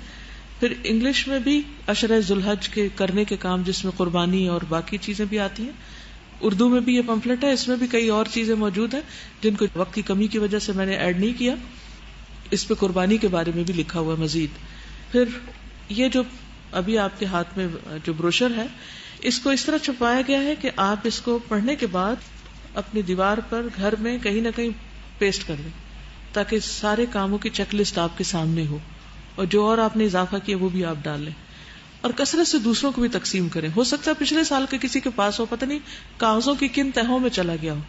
پھر انگلش میں بھی عشرہ ذی الحج کے کرنے کے کام جس میں قربانی اور باقی چیزیں بھی آتی ہیں. اردو میں بھی یہ پمفلٹ ہے، اس میں بھی کئی اور چیزیں موجود ہیں جن کو وقت کی کمی کی وجہ سے میں نے ایڈ نہیں کیا. اس پہ قربانی کے بارے میں بھی لکھا ہوا ہے مزید. پھر یہ جو ابھی آپ کے ہاتھ میں جو بروشر ہے، اس کو اس طرح چھپایا گیا ہے کہ آپ اس کو پڑھنے کے بعد اپنی دیوار پر گھر میں کہیں نہ کہیں پیسٹ کر دیں تاکہ سارے کاموں کی چیک لسٹ آپ کے سامنے ہو، اور جو اور آپ نے اضافہ کیا وہ بھی آپ ڈال لیں، اور کثرت سے دوسروں کو بھی تقسیم کریں. ہو سکتا ہے پچھلے سال کے کسی کے پاس ہو، پتہ نہیں کاغذوں کی کن تہوں میں چلا گیا ہو،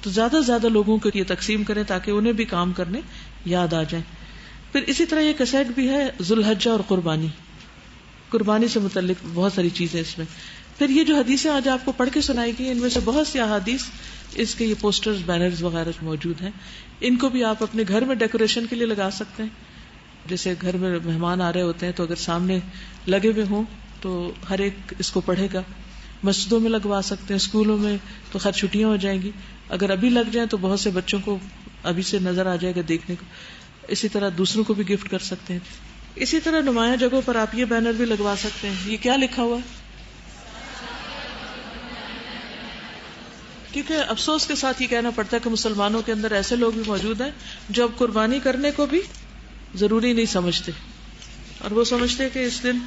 تو زیادہ سے زیادہ لوگوں کو یہ تقسیم کریں تاکہ انہیں بھی کام کرنے یاد آ جائیں. پھر اسی طرح یہ کیسٹ بھی ہے ذو الحجہ اور قربانی سے متعلق بہت ساری چیزیں اس میں. پھر یہ جو حدیثیں آج آپ کو پڑھ کے سنائی گئی، ان میں سے بہت سی احادیث اس کے یہ پوسٹرز بینرز وغیرہ موجود ہیں. ان کو بھی آپ اپنے گھر میں ڈیکوریشن کے لیے لگا سکتے ہیں. جیسے گھر میں مہمان آ رہے ہوتے ہیں تو اگر سامنے لگے ہوئے ہوں تو ہر ایک اس کو پڑھے گا. مسجدوں میں لگوا سکتے ہیں، اسکولوں میں تو خیر چھٹیاں ہو جائیں گی، اگر ابھی لگ جائیں تو بہت سے بچوں کو ابھی سے نظر آ جائے گا دیکھنے کو. اسی طرح دوسروں کو بھی گفٹ کر سکتے ہیں. اسی طرح نمایاں جگہوں پر آپ یہ بینر بھی لگوا سکتے ہیں. یہ کیا لکھا ہوا ہے؟ کیونکہ افسوس کے ساتھ یہ کہنا پڑتا ہے کہ مسلمانوں کے اندر ایسے لوگ بھی موجود ہیں جو اب قربانی کرنے کو بھی ضروری نہیں سمجھتے، اور وہ سمجھتے کہ اس دن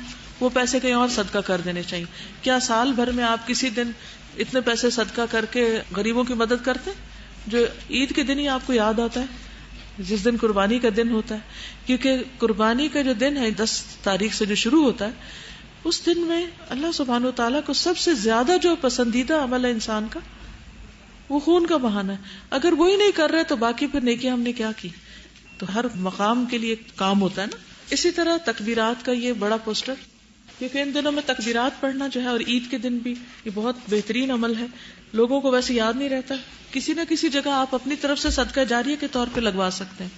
وہ پیسے کہیں اور صدقہ کر دینے چاہیے. کیا سال بھر میں آپ کسی دن اتنے پیسے صدقہ کر کے غریبوں کی مدد کرتے جو عید کے دن ہی آپ کو یاد آتا ہے، جس دن قربانی کا دن ہوتا ہے؟ کیونکہ قربانی کا جو دن ہے 10 تاریخ سے جو شروع ہوتا ہے اس دن میں اللہ سبحانہ و تعالیٰ کو سب سے زیادہ جو پسندیدہ عمل ہے انسان کا وہ خون کا بہانا ہے. اگر وہی نہیں کر رہے تو باقی پھر نیکیاں ہم نے کیا کی؟ تو ہر مقام کے لیے کام ہوتا ہے نا. اسی طرح تکبیرات کا یہ بڑا پوسٹر، کیونکہ ان دنوں میں تکبیرات پڑھنا جو ہے اور عید کے دن بھی یہ بہت بہترین عمل ہے. لوگوں کو ویسے یاد نہیں رہتا، کسی نہ کسی جگہ آپ اپنی طرف سے صدقہ جاریہ کے طور پہ لگوا سکتے ہیں.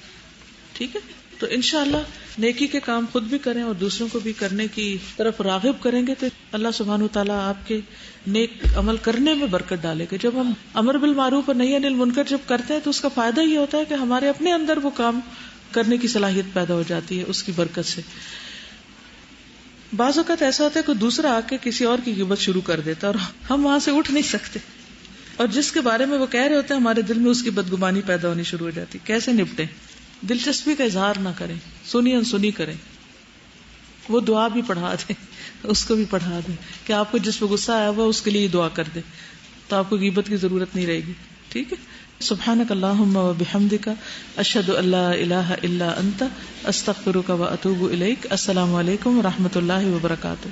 ٹھیک ہے، تو انشاءاللہ نیکی کے کام خود بھی کریں اور دوسروں کو بھی کرنے کی طرف راغب کریں گے تو اللہ سبحانہ وتعالیٰ آپ کے نیک عمل کرنے میں برکت ڈالے گا. جب ہم امر بالمعروف اور نہی عن المنکر جب کرتے ہیں تو اس کا فائدہ یہ ہوتا ہے کہ ہمارے اپنے اندر وہ کام کرنے کی صلاحیت پیدا ہو جاتی ہے اس کی برکت سے. بعض اوقات ایسا ہوتا ہے کہ دوسرا آ کے کسی اور کی غیبت شروع کر دیتا ہے اور ہم وہاں سے اٹھ نہیں سکتے، اور جس کے بارے میں وہ کہہ رہے ہوتے ہیں ہمارے دل میں اس کی بدگمانی پیدا ہونی شروع ہو جاتی. کیسے نپٹیں؟ دلچسپی کا اظہار نہ کریں، سنی انسنی کریں. وہ دعا بھی پڑھا دیں، اس کو بھی پڑھا دیں کہ آپ کو جس پہ غصہ آیا ہوا اس کے لیے دعا کر دیں، تو آپ کو غیبت کی ضرورت نہیں رہے گی. ٹھیک ہے. سبحانک اللہم و بحمدک اشہد ان لا الہ الا انت استغفرک و اتوب الیک. السلام علیکم و رحمۃ اللہ وبرکاتہ.